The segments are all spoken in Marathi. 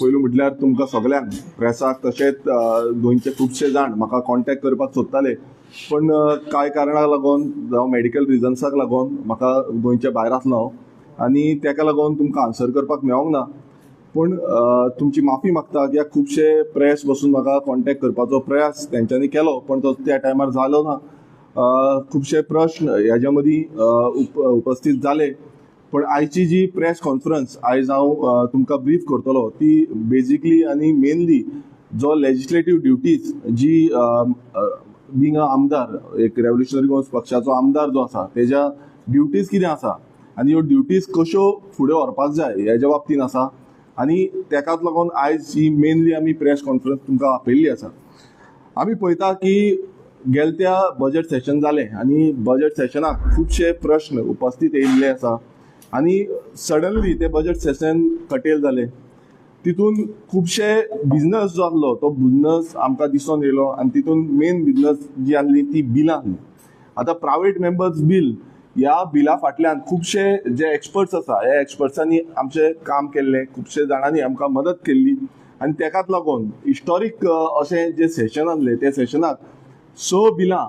पयलू म्हटल्यार तुमकां सगळ्यांक प्रेसाक तशेंच गोंयचे खुबशे जाण म्हाका कॉन्टॅक्ट करपाक सोदताले, पण कांय कारणाक लागून जावं मेडिकल रिजन्साक लागून म्हाका गोंयच्या भायर आसलो हांव, आनी ताका लागून तुमकां आन्सर करपाक मेळोंक ना. पूण तुमची माफी मागता, कित्याक खुबशे प्रेस बसून म्हाका कॉन्टॅक्ट करपाचो प्रयास तेंच्यांनी केलो, पण तो त्या टायमार जालो ना. खुबशे प्रश्न हेज्या मदीं उपस्थित जाले, पण आयची जी प्रेस कॉन्फरन्स आयज हांव तुमकां ब्रीफ करतलो ती बेजिकली आनी मेनली जो लेजिस्लेटीव ड्युटीज जी बींग अ आमदार, एक रेव्होल्युशनरी गोंस पक्षाचो आमदार जो आसा तेज्या ड्युटीज कितें आसा आनी ह्यो ड्युटीज कश्यो फुडें व्हरपाक जाय हेज्या बाबतींत आसा. आनी तेकाच लागून आयज ही मेनली आमी प्रेस कॉन्फरन्स तुमकां आपयल्ली आसा. आमी पळयता की गेल्या त्या बजेट सेशन जालें आनी बजेट सेशनाक खुबशे प्रश्न उपस्थित येयल्ले आसा आनी सडनली ते बजेट सेशन कटेल जालें. तितून खुबशे बिजनस जो आसलो तो बिजनस आमकां दिसून येयलो आनी तितून मेन बिजनस जी आसली ती बिलां आसली. आतां प्रायवेट मेंबर्स बील ह्या बिला फाटल्यान खुबशे जे एक्सपर्ट्स आसा ह्या एक्सपर्ट्सांनी आमचें काम केल्लें, खुबशे जाणांनी आमकां मदत केल्ली आनी तेकाच लागून हिस्टॉरीक अशें जे सेशन आसलें त्या सेशनाक 6 बिलां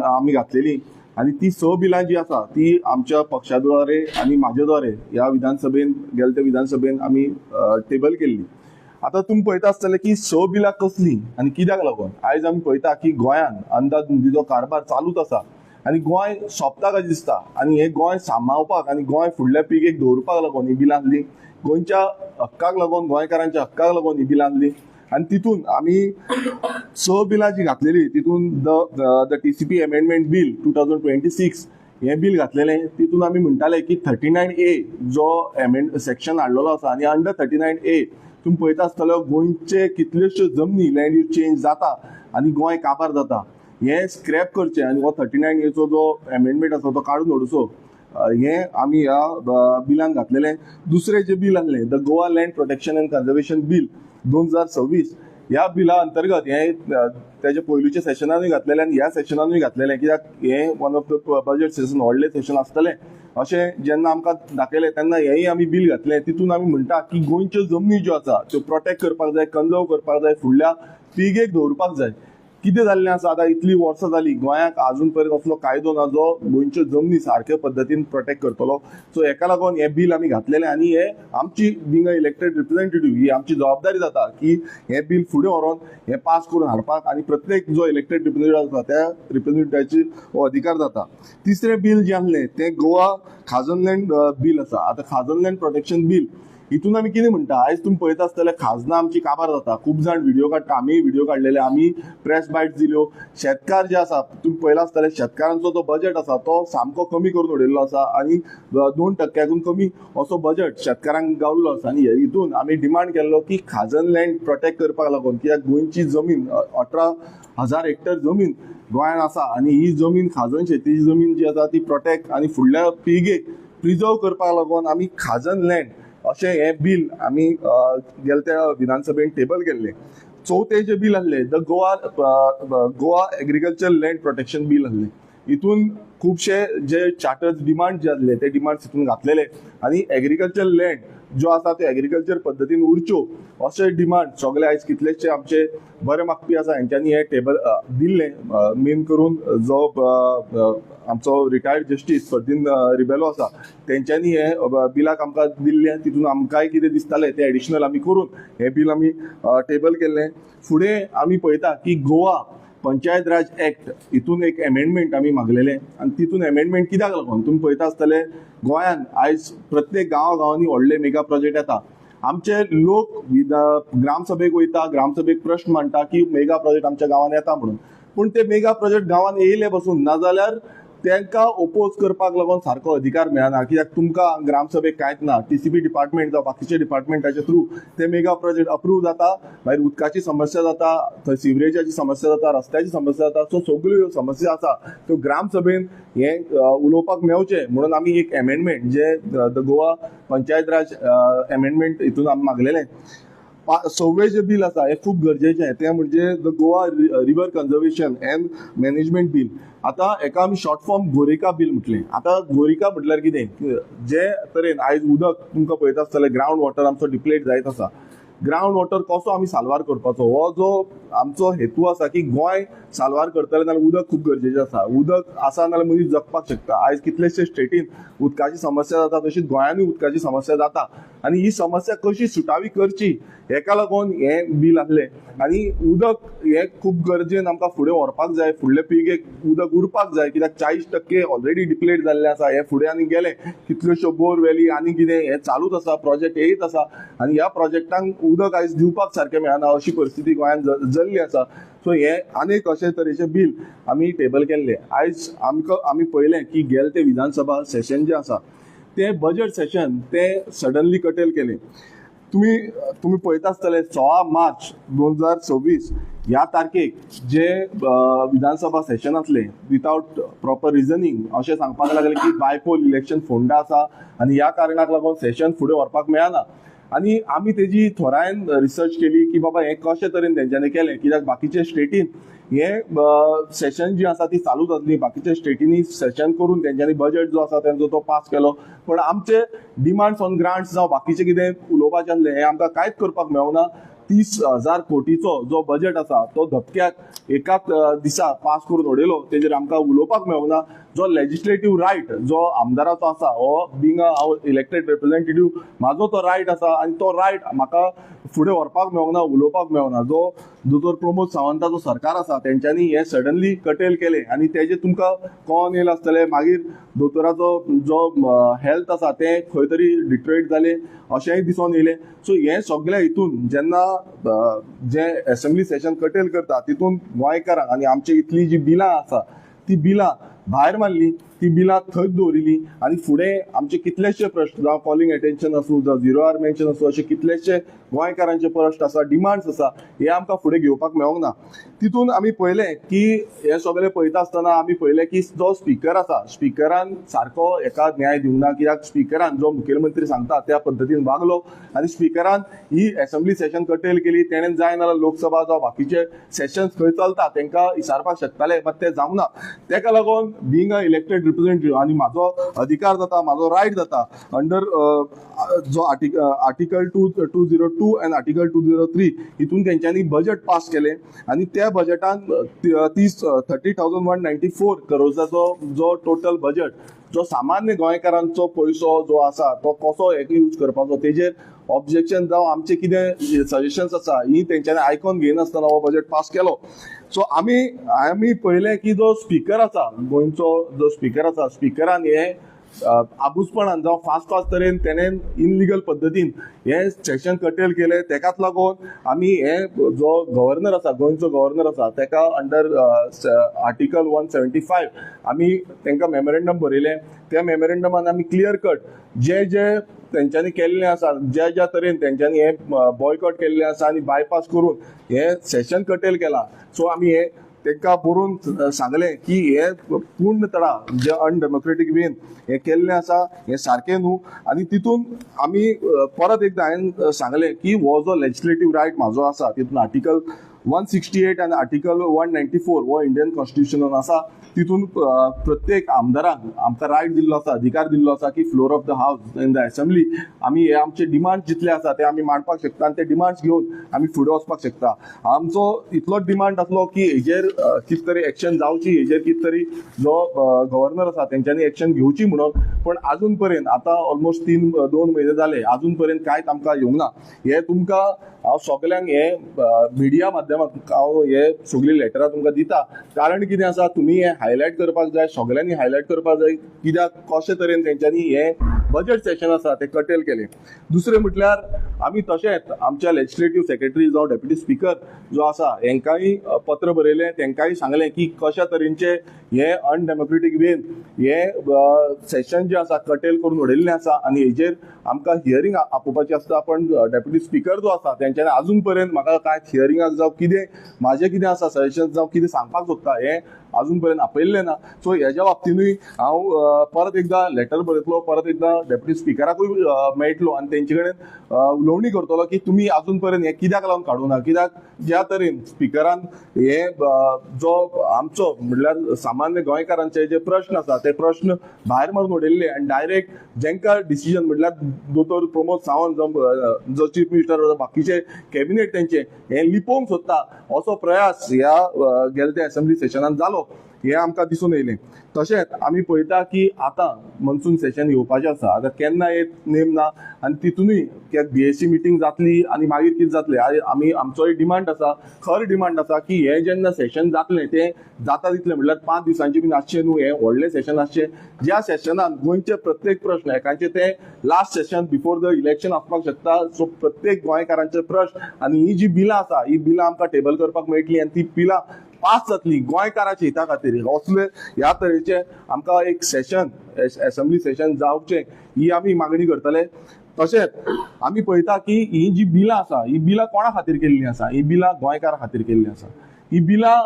आमी घातलेलीं आनी ती 6 बिलां जी आसा ती आमच्या पक्षा द्वारे आनी म्हाजे द्वारे ह्या विधानसभेन गेल्या त्या विधानसभेन आमी टेबल केल्ली. आतां तुमी पळयता आसतले की 6 बिलां कसलीं आनी कित्याक लागून. आयज आमी पळयता की गोंयान अंदाजबंदीचो कारभार चालूच आसा आनी गोंय सोंपता कशें दिसता आनी हें गोंय सांबाळपाक आनी गोंय फुडल्या पिळगेक दवरपाक लागून ही बिलां आसलीं. गोंयच्या हक्काक लागून, गोंयकारांच्या हक्काक लागून ही बिलां आसलीं. आनी तितून आमी 6 बिलां जी घातलेली तितून द TCP अमेंडमेंट बील 2026 हें बील घातलेलें. तितून आमी म्हणटाले की 39A जो सेक्शन हाडलेलो आसा आनी अंडर 39A तुमी पळयता आसतलो गोंयचे कितल्योश्यो जमनी लँड यूज चेंज जाता आनी गोंय काबार जाता. हें स्क्रॅप करचें आनी हो 39A जो अमेंडमेंट आसा तो काडून उडोवचो हें आमी ह्या बिलान घातलेलें. दुसरें जें बील आसलें the Goa land protection end conservation bill 2026 ह्या बिला अंतर्गत हें तेजे पयलुच्या सेशनानूय घातलेलें आनी ह्या सेशनानूय घातलेलें, कित्याक हें one of the budget session व्हडलें सेशन आसतलें अशें जेन्ना आमकां दाखयलें तेन्ना हेंय आमी बील घातलें. तितून आमी म्हणटा की गोंयच्यो जमनी ज्यो आसा त्यो प्रोटेक्ट करपाक जाय, कन्जर्व करपाक जाय, फुडल्या पिळगेक दवरपाक जाय. कितें जाल्लें आसा आतां इतलीं वर्सां जालीं गोंयाक आजून पर्यंत असलो कायदो ना जो गोंयच्यो जमनी सारक्या पद्दतीन प्रोटेक्ट करतलो. सो हेका लागून हें बील आमी घातलेलें आनी हें आमची बींग अ इलेक्टेड रिप्रेझेंटेटिव्ह ही आमची जबाबदारी जाता की हें बील फुडें व्हरोन हें पास करून हाडपाक आनी प्रत्येक जो इलेक्टेड रिप्रेझेंटेटिव्ह आसा त्या रिप्रेझेंटेटिव्हाची हो अधिकार जाता. तिसरें बील जें आसलें तें गोवा खाजन लँड बील आसा. आतां खाजन लँड प्रोटेक्शन बील हितून आमी कितें म्हणटा, आयज तुमी पळयता आसतले खाजनां आमची काबार जाता. खूब जाण व्हिडिओ काडटा, आमी व्हिडिओ काडलेले, आमी प्रेस बायट्स दिल्यो. शेतकार जे आसा तुमी पळयला आसतले शेतकारांचो जो बजेट आसा तो सामको कमी करून उडयल्लो आसा आनी 2% कमी असो बजेट शेतकारांक गावल्लो आसा. आनी हितून आमी डिमांड केल्लो की खाजन लँड प्रोटेक्ट करपाक लागून, कित्याक गोंयची जमीन 18,000 हेक्टर जमीन गोंयान आसा आनी ही जमीन खाजन शेतीची जमीन जी आसा ती प्रोटेक्ट आनी फुडल्या पिळगेक प्रिजर्व करपाक लागून आमी खाजन लँड अशें हें बील आमी गेल्या त्या विधानसभेन टेबल केल्लें. चवथें जें बील आसलें the Goa agriculture land protection bill आसलें. हितून खुबशे जे चार्टर्स डिमांड जे आसले ते डिमांड्स हितून घातलेले आनी एग्रीकल्चर लँड ज्यो आसा त्यो एग्रीकल्चर पद्दतीन उरच्यो अशे डिमांड सगळे आयज कितलेशे आमचे बरे मागपी आसा हेंच्यांनी हे टेबल दिल्लें. मेन करून जो आमचो रिटायर्ड जस्टीस फर्दीन रिबेलो आसा तेंच्यांनी हे बिलाक आमकां दिल्लें. तितून आमकांय कितें दिसतालें तें एडिशनल आमी करून हें बील आमी टेबल केल्लें. फुडें आमी पळयता की गोवा पंचायत राज एक्ट हितून एक अमेंडमेंट आमी मागलेलें आनी तितून अमेंडमेंट कित्याक लागून तुमी पळयता आसतले गोंयान आयज प्रत्येक गांवांनी व्हडले मेगा प्रोजेक्ट येता. आमचे लोक ग्रामसभेक वयता, ग्रामसभेक प्रश्न मांडटा की मेगा प्रोजेक्ट आमच्या गांवांत येता म्हणून, पूण ते मेगा प्रोजेक्ट गांवांत येयले बसून नाजाल्यार तांकां ओपोज करपाक लागून सारको अधिकार मेळना. कित्याक तुमकां ग्रामसभेक कांयच ना. TCP डिपार्टमेंट जावं बाकीच्या डिपार्टमेंटाच्या थ्रू ते मेगा प्रोजेक्ट अप्रूव जाता. मागीर उदकाची समस्या जाता, थंय सिवरेजाची समस्या जाता, रस्त्याची समस्या जाता. सो सगळ्यो समस्या आसा त्यो ग्रामसभेन हें उलोवपाक मेळचें म्हणून आमी एक अमेंडमेंट जे the Goa panchayat Raj amendment हितून आमी मागलेलें. 6वें जे बिल आसा हें खूब गरजेचें, तें म्हणजे the Goa river conservation end management bill. आतां हेका आमी शॉर्ट फॉर्म गोरेका बिल म्हटलें. आतां गोरेका म्हटल्यार कितें, जे तरेन आयज उदक तुमकां पळयता आसतलें ग्रावंड वॉटर आमचो डिप्लेट जायत आसा, ग्रावंड वॉटर कसो आमी साल्वार करपाचो हो जो आमचो हेतू आसा की गोंय साल्वार करतले जाल्यार उदक खूब गरजेचें आसा. उदक आसा नाल्यार मनीस जगपाक शकता. आयज कितलेशे स्टेटीन उदकाची समस्या जाता, तशीच गोंयांतूय उदकाची समस्या जाता, आनी ही समस्या कशी सुटावी करची हेका लागून हें बिल आहलें. आनी उदक हें खूब गरजेन आमकां फुडें व्हरपाक जाय, फुडले पिळगेक उदक उरपाक जाय, कित्याक 40% ऑलरेडी डिप्लेट जाल्लें आसा. हे फुडें आनी गेले कितल्योश्यो बोर व्हॅली आनी कितें हें चालूच आसा, प्रोजेक्ट येयत आसा, आनी ह्या प्रोजेक्टांक उदक आयज दिवपाक सारकें मेळना अशी परिस्थिती गोंयांत जाल्ली आसा. सो हें आनीक अशे तरेचें बिल आमी टेबल केल्लें. आयज आमी पळयलें की गेल ते विधानसभा सेशन जें आसा तें बजेट सेशन तें सडनली कटेल केलें. तुम्ही पळयता आसतले 16 मार्च 2026 ह्या तारखेक जे विधानसभा सेशन आसलें विथआउट प्रॉपर रिजनिंग अशें सांगपाक लागले की बायपोल इलेक्शन फोंडा आसा आनी ह्या कारणाक लागून सेशन फुडें व्हरपाक मेळना. आनी आमी तेजी थोरायन रिसर्च केली की बाबा हें कशे तरेन तेंच्यांनी केलें, कित्याक बाकीचे स्टेटीन हें सेशन जी आसा ती चालू जातली, बाकीच्या स्टेटींनी सेशन करून तेंच्यांनी बजेट जो आसा तेंचो तो पास केलो, पण आमचे डिमांड्स ऑन ग्रांट्स जावं बाकीचें कितें उलोवपाचें आसलें हें आमकां कांयच करपाक मेळना. 30,000 कोटीचो जो बजेट आसा तो धपक्याक एकाच दिसा पास करून उडयलो, तेजेर आमकां उलोवपाक मेळना. जो लेजिस्लेटिव्ह रायट जो आमदाराचो आसा हो बिंग हांव इलेक्टेड रिप्रेझेंटेटिव्ह म्हाजो तो रायट आसा आनी तो रायट म्हाका फुडें व्हरपाक मेळना, उलोवपाक मेळना. जो दोतोर प्रमोद सावंताचो सरकार आसा तेंच्यांनी हें सडनली कटेल केलें आनी तेजें तुमकां कळोन येयलें आसतलें. मागीर दोतोराचो जो हेल्थ आसा तें खंय तरी डिट्रेट जालें अशेंय दिसोन येयलें. सो हें सगळें हितून जेन्ना जे असेंब्ली सेशन कटेल करता तितून गोंयकारांक आनी आमची इतली जी बिलां आसा ती बिलां भायर मारली, ती बिलां थंयच दवरिली आनी फुडें आमचे कितलेशे प्रश्न जावं कॉलिंग अटेन्शन आसूं जावं 0 आवर मेन्शन आसूं अशे कितलेशे गोंयकारांचे प्रश्न आसा, डिमांड्स आसा, हे आमकां फुडें घेवपाक मेळोंक ना. तितून आमी पळयलें की हे सगळें पळयता आसतना आमी पळयलें की जो स्पिकर आसा स्पिकरान सारको हेका न्याय दिवंक ना, कित्याक स्पिकरान जो मुखेलमंत्री सांगता त्या पद्दतीन वागलो आनी स्पिकरान ही असेंब्ली सेशन कटेल केली. तेणेन जाय नाल्यार लोकसभा जावं बाकीचे सेशन्स खंय चलता तेंकां विचारपाक शकताले, बट तें जावंक ना. तेका लागून बिंग अ इलेक्टेड रिप्रेझेंटेटिव्ह आनी म्हाजो अधिकार जाता, म्हाजो रायट जाता अंडर जो आर्टिकल 202 एंड आर्टिकल 203 हितून तेंच्यांनी बजेट पास केलें आनी त्या बजेटान 30,194 करोड्साचो जो टोटल बजेट जो सामान्य गोंयकारांचो पयसो जो आसा तो कसो यूज करपाचो तेजेर ऑब्जेक्शन जावं आमचे कितें सजेशन्स आसा ही तेंच्यांनी आयकोन घेयनासतना हो बजेट पास केलो. सो आमी पळयलें की जो स्पिकर आसा गोंयचो जो स्पिकर आसा स्पिकरान हें आबूजपणान जावं फास्ट तरेन तेणेन इनलिगल पद्दतीन हें सेशन कटेल केलें. तेकाच लागून आमी हें जो गव्हर्नर आसा गोंयचो गव्हर्नर आसा तेका अंडर आर्टिकल 175 आमी तेंकां मेमोरेंडम बरयलें. त्या मेमोरेंडमान आमी क्लियर कट जे तेंच्यांनी केल्लें आसा, ज्या तरेन तेंच्यांनी हें बॉयकॉट केल्लें आसा आनी बायपास करून हें सेशन कटेल केलां. सो आमी हें तेंकां बरोवन सांगलें की हें पूर्णतडा जे अनडेमोक्रेटीक वेन हें केल्लें आसा हें सारकें न्हू. आनी तितून आमी परत एकदां हांवें सांगलें की हो जो लेजिस्लेटीव रायट म्हाजो आसा तितून आर्टिकल 168 आनी आर्टिकल 194 हो इंडियन कॉन्स्टिट्युशनान आसा. तितून प्रत्येक आमदाराक आमकां रायट दिल्लो आसा, अधिकार दिल्लो आसा की फ्लोर ऑफ द हावस इन द असेंब्ली आमी हे आमचे डिमांड जितले आसा ते आमी मांडपाक शकता आनी ते डिमांड्स घेवन आमी फुडें वचपाक शकता. आमचो इतलोच डिमांड आसलो की हेजेर कितें तरी एक्शन जावची, हेजेर कितें तरी जो गव्हर्नर आसा तेंच्यांनी एक्शन घेवची म्हणून, पण आजून पर्यंत आतां ऑलमोस्ट 2 म्हयने जाले आजून पर्यंत कांयच आमकां येवंक ना. हे तुमकां हांव सगल्यांक हे मिडिया माध्यमांत हांव हे सगळी लेटरां तुमकां दिता. कारण कितें आसा तुमी हे हायलायट करपाक जाय, सगळ्यांनी हायलायट करपाक जाय कित्याक कशे तरेन तेंच्यांनी हे बजेट सेशन आसा ते कटेल केलें. दुसरें म्हटल्यार आमी तशेंच आमच्या लेजिस्लेटीव सेक्रेटरी जावं डेप्युटी स्पिकर जो आसा हेंकांय पत्र बरयलें, तेंकांय सांगलें की कशा तरेनचे हे अनडेमोक्रेटीक वेन हे सेशन जे आसा कटेल करून उडयल्लें आसा आनी हेजेर आमकां हियरींग आपोवपाची आसता, पण डेप्युटी स्पीकर जो आसा तेंच्यांनी अजून पर्यंत म्हाका कांय हियरिंगाक जावं कितें म्हाजें कितें आसा सजेशन जावं कितें सांगपाक सोदता हें अजून पर्यंत आपयल्लें ना. सो हेज्या बाबतीनूय हांव परत एकदां लेटर बरयतलो, परत एकदां डेप्युटी स्पीकराकूय मेळटलो आनी तेंचे कडेन उलोवणी करतलो की तुमी अजून पर्यंत हें कित्याक लागून काडूं ना. कित्याक ज्या तरेन स्पीकरान हे जो आमचो म्हणल्यार सामान्य गोंयकारांचे जे प्रश्न आसा ते प्रश्न भायर मारून उडयल्ले आनी डायरेक्ट जेंकां डिसिजन म्हणल्यार दोतोर प्रमोद सावंत जो चीफ मिनिस्टर बाकीचे कॅबिनेट तेंचे हे लिपोवंक सोदता असो प्रयास ह्या गेल्या त्या असेंब्ली सेशनान जालो हे आमकां दिसून येयलें. तशेंच आमी पळयता की आतां मॉन्सून सेशन येवपाचें आसा. आतां केन्ना येत नेम ना आनी तितूनय बीएससी मिटींग जातली आनी मागीर कितें जातलें आमी आमचोय डिमांड आसा, खर डिमांड आसा की हें जेन्ना सेशन जातलें तें जाता तितलें म्हणल्यार 5 दिसांचें बीन आसचें न्हू, हें व्हडलें सेशन आसचें ज्या सेशनान गोंयचे प्रत्येक प्रश्न एकांचे ते last session before the election आसपाक शकता. सो प्रत्येक गोंयकारांचे प्रश्न आनी ही जी बिलां आसा ही बिलां आमकां टेबल करपाक मेळटली आनी ती बिलां पास जातली गोंयकारांच्या हिता खातीर. असले ह्या तरेचे आमकां एक सेशन असेंब्ली सेशन जावचें ही आमी मागणी करतले. तशेंच आमी पळयता की ही जी बिलां आसा ही बिलां कोणा खातीर केल्लीं आसा, ही बिलां गोंयकारां खातीर केल्लीं आसा. ही बिलां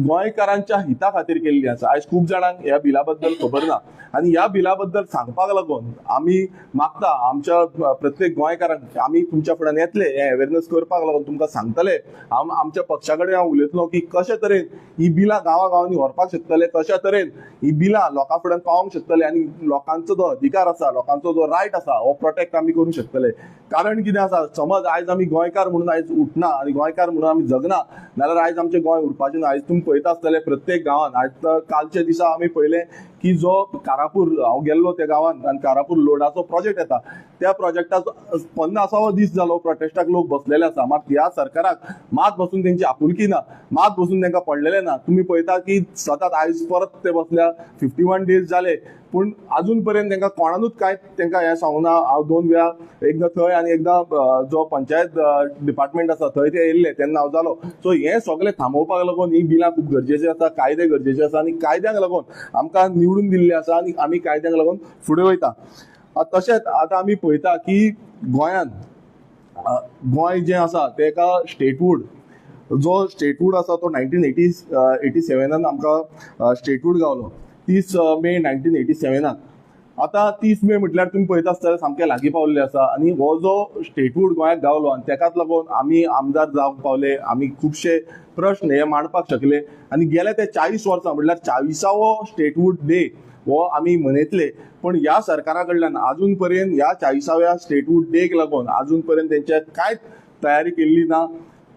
गोंयकारांच्या हिता खातीर केल्ली आसा. आयज खूब जाणांक ह्या बिला बद्दल खबर ना आनी ह्या बिला बद्दल सांगपाक लागून आमी मागता आमच्या प्रत्येक गोंयकारांक आमी तुमच्या फुड्यान येतले हे अवेरनेस करपाक लागून तुमकां सांगतले. आमच्या पक्षा कडेन हांव उलयतलो की कशे तरेन ही बिलां गांवांनी व्हरपाक शकतले, कशा तरेन ही बिलां लोकां फुड्यान पावोवंक शकतले आनी लोकांचो जो अधिकार आसा, लोकांचो जो रायट आसा हो प्रोटेक्ट आमी करूंक शकतले. कारण कितें आसा, समज आयज आमी गोंयकार म्हणून आयज उठना आनी गोंयकार म्हणून आमी जगना जाल्यार आयज आमचें गोंय उरपाचें ना. आयज तुमी पळयता आसतले प्रत्येक गांवांत आयज कालच्या दिसा आमी पळयलें की जो कारापूर हांव गेल्लो त्या गांवांत आनी कारापूर लोडाचो प्रोजेक्ट येता त्या प्रोजेक्टाचो 50वा दीस जालो प्रोटेस्टाक लोक बसलेले आसा. मात ह्या सरकाराक मात बसून तेंची आपुलकी ना, मात बसून तांकां पडलेले ना. तुमी पळयता की सतत आयज परत ते बसल्या 51 डेज जाले पूण अजून पर्यंत तांकां कोणानूच कांय तांकां हें सांगूं ना. हांव 2 वेळा एकदां थंय आनी एकदां जो पंचायत डिपार्टमेंट आसा थंय ते येयल्ले तेन्ना हांव जालो. सो हें सगळें थांबोवपाक लागून ही बिलां खूब गरजेचीं आसा, कायदे गरजेचे आसा आनी कायद्यांक लागून आमकां निवडून दिल्ले आसा आनी आमी कायद्यांक लागून फुडें वयता. तशेंच आतां आमी पळयता की गोंयांत गोंय जें आसा तेका स्टेटहूड जो स्टेटहूड आसा तो 1987 आमकां स्टेटहूड गावलो 30 मे 1987. आतां 30 मे म्हटल्यार तुमी पळयता आसतले सामकें लागीं पावल्ले आसा आनी हो जो स्टेटहूड गोंयाक गावलो आनी तेकाच लागून आमी आमदार जावंक पावले, आमी खुबशे प्रश्न हे मांडपाक शकले आनी गेले ते 40 वर्सां म्हटल्यार 40वो स्टेटहूड डे हो आमी मनयतले. पण ह्या सरकारा कडल्यान अजून पर्यंत ह्या 40व्या स्टेटहूड डेक लागून अजून पर्यंत तेंचे कांयच तयारी केल्ली ना.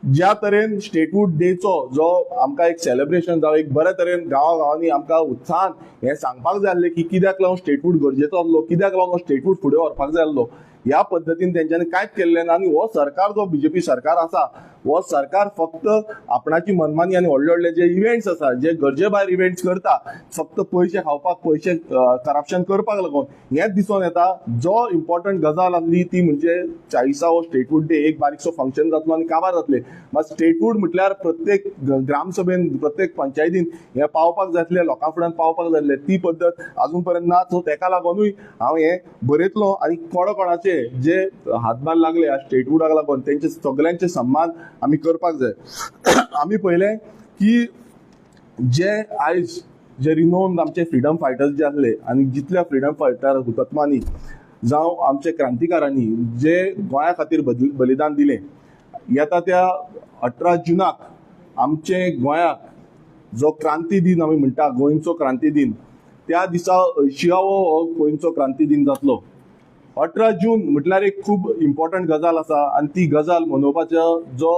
ज्या तरेन स्टेटहूड डेचो जो आमकां एक सेलिब्रेशन जावं एक बरे तरेन गांवांनी आमकां उत्साहान हें सांगपाक जाय आसलें की कित्याक लागून स्टेटहूड गरजेचो आसलो, कित्याक लागून स्टेटहूड फुडें व्हरपाक जाय आसलो, ह्या पद्दतीन तेंच्यांनी कांयच केल्लें ना. आनी हो सरकार जो बीजेपी सरकार आसा हो सरकार फक्त आपणाची मनमानी आनी व्हडले व्हडले जे इव्हेंट्स आसा, जे गरजे भायर इव्हेंट्स करता, फक्त पयशे खावपाक, पयशे करप्शन करपाक लागून हेंच दिसून येता. जो इम्पॉर्टंट गजाल आसली ती म्हणजे 40वो स्टेटहूड डे एक बारीकसो फंक्शन जातलो आनी काबार जातले. मात स्टेटहूड म्हटल्यार प्रत्येक ग्रामसभेन प्रत्येक पंचायतीन हें पावपाक जाय आसलें, लोकां फुड्यान पावपाक जाय आसलें. ती पद्दत अजून पर्यंत ना. सो तेका लागूनूय हांव हें बरयतलो आनी कोणाचे जे हातभार लागले ह्या स्टेटहूडाक लागून तेंचे सगळ्यांचे सन्मान आमी करपाक जाय. आमी पळयलें की जे आयज जे रिनोन आमचे फ्रिडम फायटर्स जे आसले आनी जितल्या फ्रिडम फायटर हुतात्मांनी जावं आमच्या क्रांतिकारांनी जे गोंया खातीर बलिदान दिलें, येता त्या 18 जुनाक आमचे गोंयाक जो क्रांती दिन आमी म्हणटा गोंयचो क्रांती दिन, त्या दिसा 80वो हो गोंयचो क्रांती दिन जातलो. 18 जून म्हटल्यार एक खूब इम्पॉर्टंट गजाल आसा आनी ती गजाल मनोवपाचो जो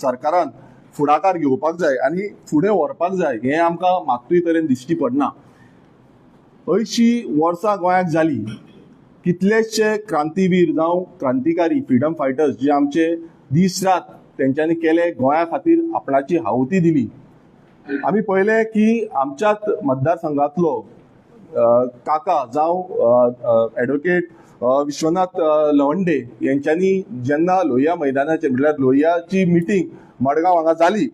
सरकारान फुडाकार घेवपाक जाय आनी फुडें व्हरपाक जाय हें आमकां मात्तूय तरेन दिश्टी पडना. 80 वर्सां गोंयाक जाली, कितलेशे क्रांतीवीर जावं क्रांतिकारी फ्रिडम फायटर्स जे आमचे दीस रात तेंच्यांनी केले, गोंया खातीर आपणाची हावती दिली. आमी पळयलें की आमच्याच मतदारसंघातलो काका जावं ॲडव्होकेट विश्वनाथ लवंडे यांच्यांनी जेन्ना लोहिया मैदानाचेर म्हटल्यार लोहियाची मिटींग मडगांव हांगा जाली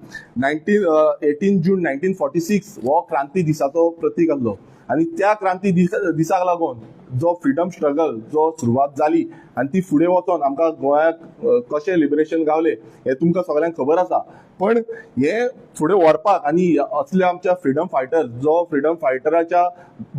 18 जून 1946 हो क्रांती दिसाचो प्रतीक आसलो आनी त्या क्रांती दिसाक लागून जो फ्रीडम स्ट्रगल जो सुरवात जाली आनी ती फुडें वचोन आमकां गोंयाक कशें लिबरेशन गावलें हें तुमकां सगळ्यांक खबर आसा. पण हे फुडें व्हरपाक आनी असले आमच्या फ्रीडम फायटर जो फ्रीडम फायटराच्या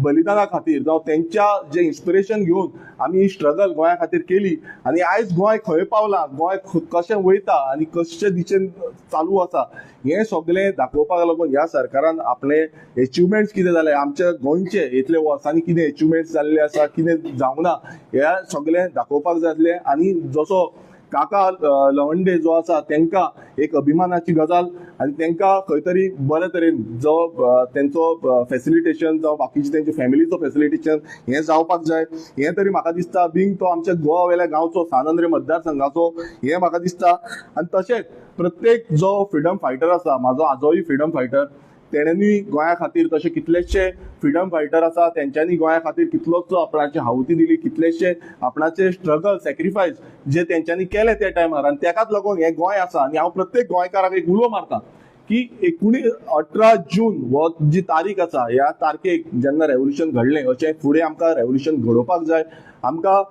बलिदाना खातीर जावं तेंच्या जे इन्स्पिरेशन घेवन आमी ही स्ट्रगल गोंया खातीर केली आनी आयज गोंय खंय पावलां, गोंय कशें वयता आनी कशे दिशेन चालू आसा हें सगळें दाखोवपाक लागून ह्या सरकारान आपले अचिव्हमेंट्स कितें जाले, आमचे गोंयचे इतले वर्सांनी कितें अचिव्हमेंट्स जाल्ले आसा, कितें जावंक ना हें सगळें दाखोवपाक जाय आसलें. आनी जसो काका लवंडे जो आसा तांकां एक अभिमानाची गजाल आनी तांकां खंय तरी बरे तरेन जो तेंचो फॅसिलिटेशन जावं बाकीचे तेंचे फॅमिलीचो फॅसिलिटेशन हें जावपाक जाय. हें तरी म्हाका दिसता बींग तो आमच्या गोवा वेल्या गांवचो सानंद्रे मतदारसंघाचो हें म्हाका दिसता. आनी तशेंच प्रत्येक जो फ्रीडम फायटर आसा, म्हाजो आजोय फ्रीडम फायटर, तेणेंनी गोंया खातीर तशे कितलेशे फ्रीडम फायटर आसा तेंच्यांनी गोंया खातीर कितलोच आपणाची हावती दिली, कितलेशे आपणाचे स्ट्रगल सॅक्रिफायस जे तेंच्यांनी केले त्या टायमार. आनी तेकाच लागून हें गोंय आसा. आनी हांव प्रत्येक गोंयकाराक एक उलो मारता की 18 जून हो जी तारीख आसा ह्या तारखेक जेन्ना रेव्होल्युशन घडलें अशें फुडें आमकां रेव्होल्युशन घडोवपाक जाय. आमकां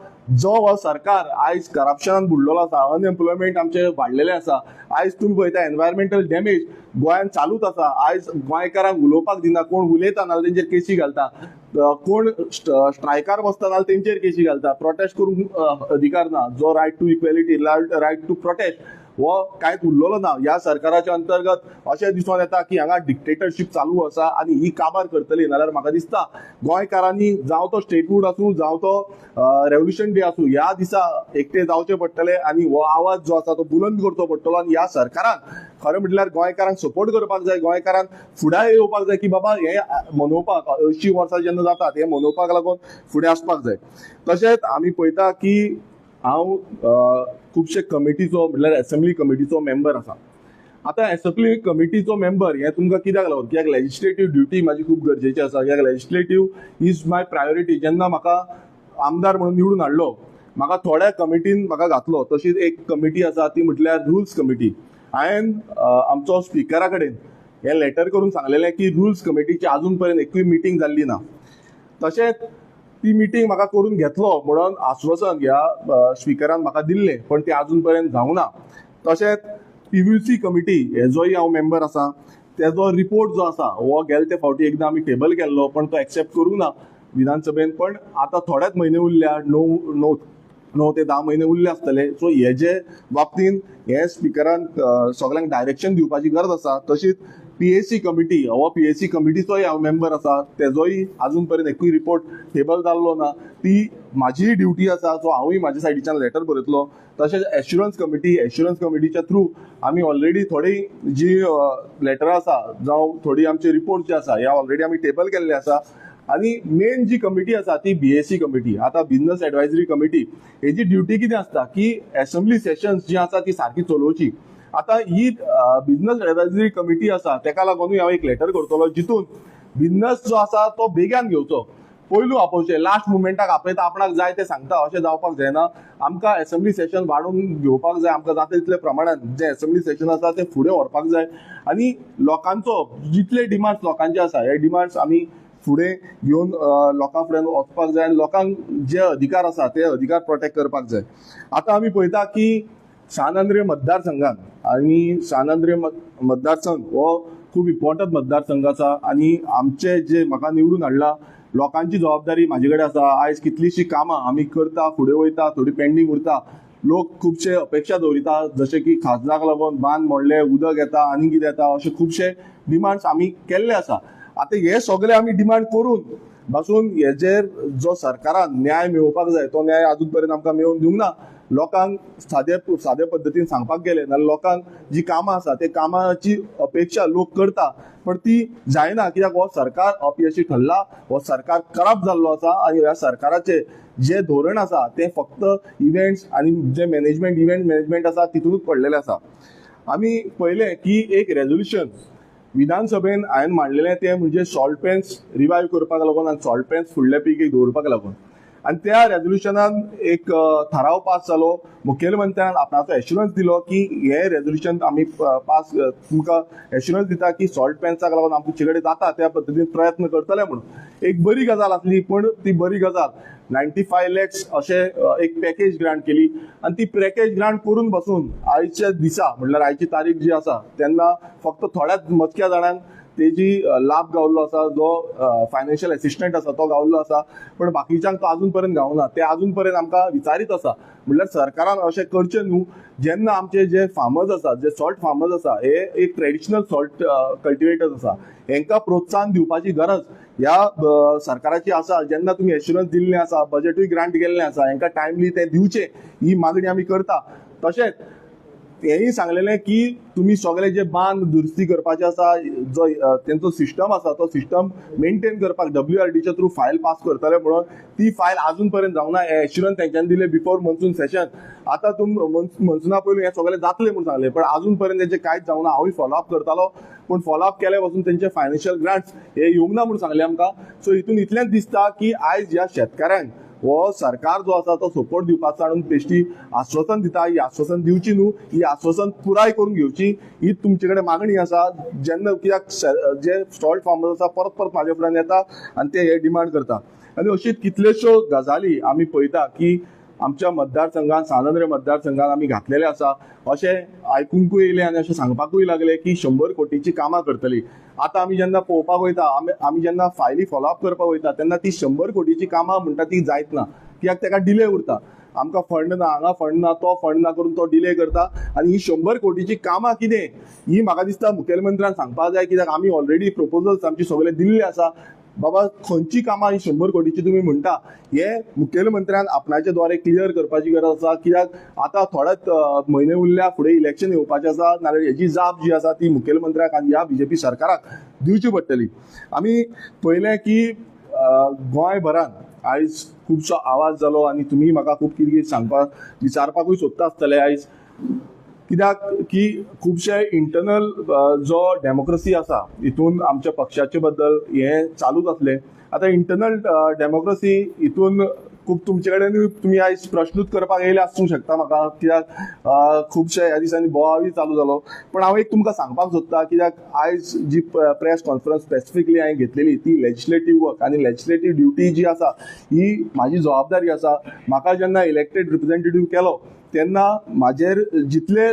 जो हो सरकार आयज करप्शनान बुडलेलो आसा, अनएम्प्लॉयमेंट आमचे वाडलेले आसा, आयज तुम्ही पळयता एनवायरमेंटल डॅमेज गोंयान चालूच आसा. आयज गोंयकारांक उलोवपाक दिना, कोण उलयता नाल्यार तेंचेर केसी घालता, कोण स्ट्रायकार बसता नाल्यार तेंचेर केसी घालता, प्रोटेस्ट करूंक अधिकार ना, जो right to equality, right to protest हो कांयच उरलेलो ना. ह्या सरकाराच्या अंतर्गत अशें दिसून येता की हांगा डिक्टेटरशीप चालू आसा आनी ही काबार करतली. नाल्यार म्हाका दिसता गोंयकारांनी जावं तो स्टेटहूड आसूं जावं तो रेव्होल्युशन डे आसूं ह्या दिसा एकटे जावचे पडटले आनी हो आवाज जो आसा तो बुलंद करचो पडटलो. आनी ह्या सरकारान खरें म्हटल्यार गोंयकारांक सपोर्ट करपाक जाय, गोंयकारांक फुडार येवपाक जाय की बाबा हे मनोवपाक 80 वर्सां जेन्ना जातात हे मनोवपाक लागून फुडें आसपाक जाय. तशेंच आमी पळयता की हांव खुबशे कमिटीचो म्हटल्यार असेंब्ली कमिटीचो मेंबर आसा. आतां असेंब्ली कमिटीचो मेंबर हे तुमकां कित्याक लागून, कित्याक लेजिस्लेटिव्ह ड्युटी म्हाजी खूब गरजेची आसा. कित्याक लेजिस्लेटिव्ह इज माय प्रायोरिटी. जेन्ना म्हाका आमदार म्हणून निवडून हाडलो म्हाका थोड्या कमिटीन म्हाका घातलो. तशीच एक कमिटी आसा ती म्हटल्यार रुल्स कमिटी. हांवें आमचो स्पिकरा कडेन हें लेटर करून सांगलेलें की रुल्स कमिटीची आजून पर्यंत एकूय मिटींग जाल्ली ना. तशेंच ती मिटींग म्हाका करून घेतलो म्हणून आश्वासन ह्या स्पिकरान म्हाका दिल्लें, पण तें आजून पर्यंत जावंक ना. तशेंच PVC कमिटी हेजोय हांव मेंबर आसा. तेजो रिपोर्ट जो आसा हो गेले ते फावटी एकदां आमी टेबल केल्लो पण तो एक्सेप्ट करूंक ना विधानसभेन. पण आतां थोडेच म्हयने उरल्या, 9 ते 10 म्हयने उरले आसतले. सो हेजे बाबतीन हे स्पिकरान सगळ्यांक डायरेक्शन दिवपाची गरज आसा. तशीच PAC कमिटी हो PAC कमिटीचोय हांव मेंबर आसा. तेजोय आजून पर्यंत एकूय रिपोर्ट टेबल जाल्लो ना. ती म्हाजी ड्युटी आसा. सो हांवूय म्हाज्या सायडीच्यान लेटर बरयतलो. तशेंच एश्युरन्स कमिटीच्या थ्रू आमी ऑलरेडी थोडी जी लेटरां आसा जावं थोडी आमचे रिपोर्ट जे आसा हे ऑलरेडी आमी टेबल केल्ले आसा. आनी मेन जी कमिटी आसा ती BAC कमिटी. आतां बिझनस एडवायझरी कमिटी हेजी ड्युटी कितें आसता की असेंब्ली सेशन्स जी आसा ती सारकी चलोवची. आतां ही बिझनस एडवायझरी कमिटी आसा तेका लागूनूय हांव एक लेटर करतलो जितून बिझनस जो आसा तो बेग्यान घेवचो, पयलू आपोवचें, लास्ट मुमेंटाक आपयता आपणाक जाय ते सांगता अशें जावपाक जायना. आमकां असेंब्ली सेशन वाडोवन घेवपाक जाय. आमकां जाता तितले प्रमाणान जे असेंब्ली सेशन आसा ते फुडें व्हरपाक जाय. आनी लोकांचो जितले डिमांड्स लोकांचे आसा हे डिमांड्स आमी फुडें घेवन लोकां फुडें वचपाक जाय आनी लोकांक जे अधिकार आसा ते अधिकार प्रोटेक्ट करपाक जाय. आतां आमी पळयता की सानंद्रे मतदारसंघान आनी सानंद्रे मतदारसंघ हो खूब इम्पॉर्टंट मतदारसंघ आसा. आनी आमचे जे म्हाका निवडून हाडला लोकांची जबाबदारी म्हाजे कडेन आसा. आयज कितलींशीं कामां आमी करता, फुडें वयता, थोडी पेंडींग उरता. लोक खुबशे अपेक्षा दवरिता जशें की खाजनाक लागून बांद मोडले, उदक येता, आनी कितें येता, अशे खुबशे डिमांड्स आमी केल्ले आसा. आतां हे सगळे आमी डिमांड करून पासून हेजेर जो सरकारान न्याय मेळोवपाक जाय तो न्याय आजून पर्यंत आमकां मेळोवन दिवंक ना. लोकांक सादे पद्दतीन सांगपाक गेले नाल्यार लोकांक जी कामां आसा ते कामाची अपेक्षा लोक करता पण ती जायना. कित्याक हो सरकार अपयशी ठरला, हो सरकार करप्ट जाल्लो आसा. आनी ह्या सरकाराचे जे धोरण आसा ते फक्त इव्हेंट्स आनी जे इव्हेंट मॅनेजमेंट आसा तितूनच पडलेले आसा. आमी पळयलें की एक रेझोल्युशन विधानसभेन हांवें मांडलेलें तें म्हणजे सॉल्ट पेन्स रिवायव करपाक लागून आनी सॉल्ट पेन्स फुडल्या पिळगेक दवरपाक लागून. आणि त्या रेझोल्युशनान एक थाराव पास जालो. मुखेलमंत्र्यान आपणाचो एश्युरन्स दिलो की हे रेझोल्युशन आमी पास तुमकां एश्युरन्स दिता की सॉल्ट पेन्साक लागून आमचे कडेन जाता त्या पद्दतीन प्रयत्न करतले म्हणून. एक बरी गजाल आसली, पण ती बरी गजाल 95 lakhs अशें एक पॅकेज ग्रांट केली. आणि ती पॅकेज ग्रांट करून बसून आयच्या दिसा म्हणल्यार आयची तारीख जी आसा तेन्ना फक्त थोड्याच मजक्या जाणांक तेजी लाभ गावल्लो आसा. जो फायनान्शियल असिस्टंट आसा तो गावल्लो आसा, पण बाकीच्यांक तो अजून पर्यंत गावना. ते अजून पर्यंत आमकां विचारीत आसा. म्हणल्यार सरकारान अशें करचें न्हू. जेन्ना आमचे जे फार्मर्स आसा, जे सॉल्ट फार्मर्स आसा, हे एक ट्रेडिशनल सॉल्ट कल्टिवेटर्स आसा, हेंकां प्रोत्साहन दिवपाची गरज ह्या सरकाराची आसा. जेन्ना तुमी एश्युरन्स दिल्लें आसा, बजेटूय ग्रांट केल्लें आसा, हेंकां टायमली ते दिवचे ही मागणी आमी करता. तशेंच हेंय सांगलेलें की तुमी सगळे जे बांद दुरुस्ती करपाचे आसा, जो तेंचो सिस्टम आसा तो सिस्टम मेंटेन करपाक WRDच्या थ्रू फायल पास करतले म्हणून. ती फायल अजून पर्यंत जावना. हे एश्युरन्स तेंच्यांनी दिले बिफोर मॉन्सून सेशन. आतां मॉन्सुना पयलीं हे सगळे जातले म्हणून सांगले, पण अजून पर्यंत तेंचे कांयच जावना. हांवूय फॉलोअप करतालो, पण फॉलोअप केले पासून तेंचे फायनान्शियल ग्रांट्स हे येवंक ना म्हणून सांगले आमकां. सो हितून इतलेंच दिसता की आयज ह्या शेतकाऱ्यांक हो सरकार जो आसा तो सपोर्ट दिवपाचो म्हणून बेश्टी आश्वासन दिता. ही आश्वासन दिवची न्हू, ही आश्वासन पुराय करून घेवची ही तुमचे कडेन मागणी आसा. जेन्ना कित्याक जे सॉल्ट फार्मर्स आसा परत परत म्हाजे फुड्यान येता आनी ते हे डिमांड करता. आनी अशीच कितल्योश्यो गजाली आमी पळयता की आमच्या मतदारसंघात, स्वातंत्र्य मतदारसंघात आमी घातलेले आसा. अशें आयकुंकूय येयलें आनी अशें सांगपाकूय लागले की 100 कोटीची कामां करतली. आतां आमी जेन्ना पळोवपाक वयता, आमी जेन्ना फायली फॉलोअप करपाक वयता तेन्ना ती 100 कोटीची कामां म्हणटा ती जायत ना. कित्याक ताका डिले उरता. आमकां फंड ना, हांगा फंड ना, तो फंड ना करून तो डिले करता. आनी ही 100 कोटीची कामां कितें ही म्हाका दिसता मुखेलमंत्र्यान सांगपाक जाय. कित्याक आमी ऑलरेडी प्रपोजल्स आमचे सगळे दिल्ले आसा. बाबा खंयची कामां ही 100 कोटीची तुमी म्हणटा, हे मुखेलमंत्र्यान आपणाच्या द्वारे क्लियर करपाची गरज आसा. कित्याक आतां थोडेच म्हयने उरल्या, फुडें इलेक्शन येवपाचें आसा. नाल्यार हेजी जाप जी आसा ती मुखेलमंत्र्याक आनी ह्या BJP सरकाराक दिवची पडटली. आमी पळयलें की गोंयभरांत आयज खुबसो आवाज जालो आनी तुमी म्हाका खूब कितें सांगपाक विचारपाकूय सोदता आसतले आयज. कित्याक की खुबशे इंटरनल जो डेमोक्रेसी आसा हितून आमच्या पक्षाचे बद्दल हे चालूच आसले. आतां इंटरनल डेमोक्रेसी हितून खूब तुमचे कडेन तुमी आयज प्रश्नूच करपाक येयले आसूंक शकता म्हाका. कित्याक खुबशे ह्या दिसांनी बोवाळूय चालू जालो. पण हांव एक तुमकां सांगपाक सोदता, कित्याक आयज जी प्रेस कॉन्फरन्स स्पेसिफिकली हांवें घेतलेली ती लेजिस्लेटीव वर्क आनी लेजिस्लेटीव ड्युटी जी आसा ही म्हाजी जबाबदारी आसा. म्हाका जेन्ना इलेक्टेड रिप्रेझेंटेटिव्ह केलो तेन्ना म्हाजेर जितले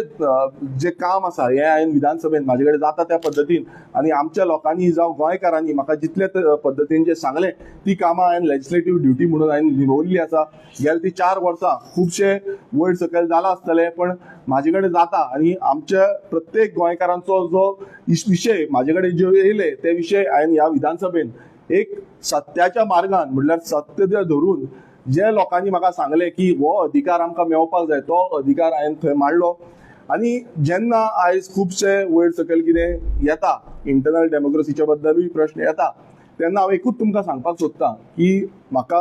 जे काम आसा हे हांवें विधानसभेन म्हाजे कडेन जाता त्या पद्दतीन आनी आमच्या लोकांनी जावं गोंयकारांनी म्हाका जितले पद्दतीन जे सांगलें ती कामां हांवें लेजिस्लेटीव ड्युटी म्हणून हांवें निभवल्ली आसा. गेल्या ती 4 वर्सां खुबशे वयर सकयल जाला आसतले, पण म्हाजे कडेन जाता. आनी आमच्या प्रत्येक गोंयकारांचो जो विशय म्हाजे कडेन जे येयले ते विशय हांवें ह्या विधानसभेन एक सत्याच्या मार्गान म्हणल्यार सत्य धरून जे लोकांनी म्हाका सांगले की हो अधिकार आमकां मेळपाक जाय तो अधिकार हांवें थंय मांडलो. आनी जेन्ना आयज खुबशे वयर सकयल कितें येता इंटरनल डेमोक्रेसीच्या बद्दलूय प्रश्न येता तेन्ना हांव एकूच तुमकां सांगपाक सोदतां की म्हाका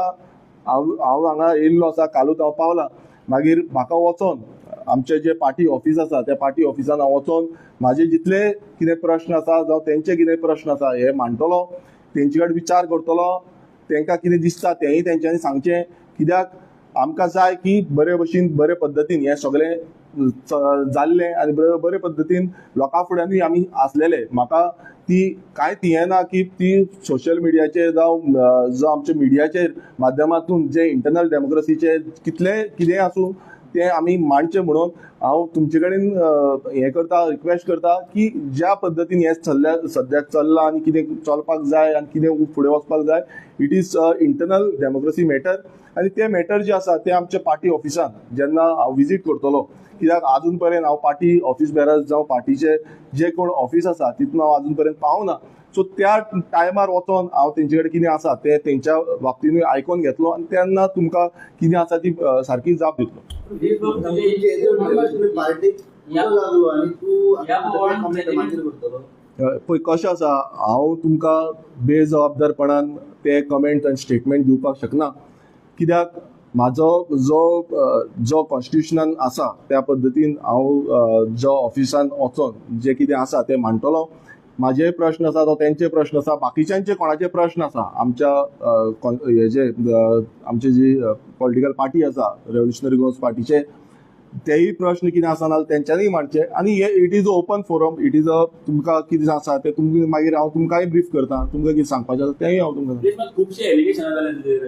हांव हांगा येयल्लो आसा, कालूच हांव पावलां. मागीर म्हाका वचोन आमचे जे पार्टी ऑफिस आसा त्या पार्टी ऑफिसान हांव वचोन म्हाजे जितले कितें प्रश्न आसा जावं तेंचे कितें प्रश्न आसा हे मांडटलो, तेंचे कडेन विचार करतलो. तांकां कितें दिसता तेंय तेंच्यांनी सांगचें. कित्याक आमकां जाय की बरे भशेन बरे पद्दतीन हें सगळें जाल्लें आनी बरे पद्दतीन लोकां फुड्यानूय आमी आसलेले. म्हाका ती कांयच हें ना की ती सोशल मिडियाचेर जावं जो आमच्या मिडियाचेर माध्यमांतून जे इंटरनल डेमोक्रेसीचे कितें आसूं तें आमी मांडचें म्हणून हांव तुमचे कडेन हें करता, रिक्वेस्ट करता की ज्या पद्दतीन हें सद्याक चल्लां आनी कितें चलपाक जाय आनी कितें फुडें वचपाक जाय, it is internal democracy matter. आनी ते मॅटर जे आसा ते आमच्या पार्टी ऑफिसान जेन्ना हांव विजीट करतलो, कित्याक आजून पर्यंत हांव पार्टी ऑफिस बेरस जावं पार्टीचे जे कोण ऑफिस आसा तितून हांव आजून पर्यंत पावना. सो त्या टायमार वचोन हांव तेंचे कडेन कितें आसा तें तेंच्या बाबतीनूय आयकोन घेतलो आनी तेन्ना तुमकां कितें आसा ती सारकी जाप दितलो. पळय कशें आसा, हांव तुमकां बेजबाबदारपणान ते कमेंट आनी स्टेटमेंट दिवपाक शकना. कित्याक म्हाजो जो कॉन्स्टिट्युशनान आसा त्या पद्दतीन हांव जो ऑफिसान वचोन जे कितें आसा तें मांडटलो. माझे प्रश्न आसा तो तेंचे प्रश्न आसा, बाकीच्यांचे कोणाचे प्रश्न आसा आमच्या आमचे जी पॉलिटिकल पार्टी आसा रेव्होल्युशनरी गोन्स पार्टीचे, तेही प्रश्न कितें आसा नाल्यार तेंच्यांनी मांडचे. आनी हे it is a open forum, it is a तुमकां कितें आसा तें तुमी मागीर हांव तुमकांय ब्रीफ करता, तुमकां कितें सांगपाचें आसा तेंय हांव तुमकां. खुबशे एलिगेशन जाले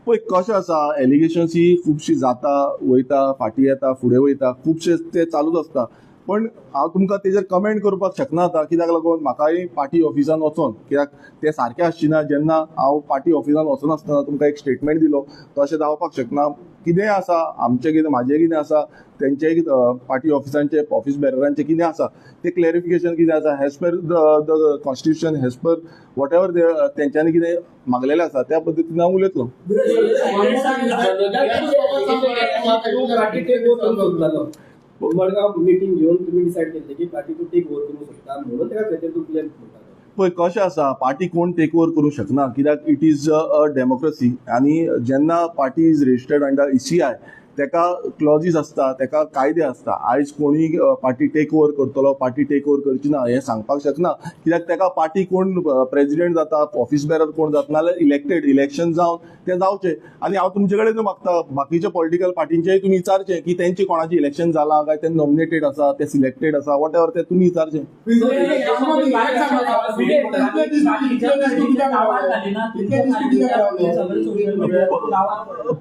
पळय कशें आसा, एलिगेशन्स ही खुबशीं जाता वयता फाटीं येता फुडें वयता, खुबशे ते चालूच आसता. पण हांव तुमकां तेजेर कमेंट करपाक शकना आतां, कित्याक लागून म्हाकाय पार्टी ऑफिसान वचोन, कित्याक तें सारकें आसची ना जेन्ना हांव पार्टी ऑफिसान वचनासतना तुमकां एक स्टेटमेंट दिलो तशें जावपाक शकना. कितेंय आसा आमचें कितें म्हाजें कितें आसा तेंचेय पार्टी ऑफिसांचे ऑफिस बेररांचें कितें आसा तें क्लॅरिफिकेशन कितें आसा hedge per the constitution, hedge per what ever तेंच्यांनी कितें मागलेलें आसा त्या पद्दतीन हांव उलयतलो. मीटिंग घेऊन तुम्ही डिसाइड केले की पार्टी तू टेक ओव्हर करू शकता म्हणून त्या खातीर तू प्लॅन करता. पळय कशें आसा, पार्टी कोण टेक ओव्हर करूंक शकना, कित्याक इट इज अ डेमोक्रेसी. आनी जेन्ना party is registered under ECI तेका क्लॉजीस आसता, तेका कायदे आसता. आयज कोणूय पार्टी टेक ओव्हर करतलो, पार्टी टेक ओव्हर करची ना हें सांगपाक शकना, कित्याक तेका पार्टी कोण प्रेसिडेंट जाता, ऑफिस बेरर कोण जाता नाल्यार इलेक्शन जावन तें जावचें. आनी हांव तुमचे कडेन मागता बाकीच्या पॉलिटिकल पार्टींचेय तुमी विचारचें की तेंचे कोणाचें इलेक्शन जालां काय, ते नॉमिनेटेड आसा, ते सिलेक्टेड आसा, वॉट एवर तें तुमी विचारचें.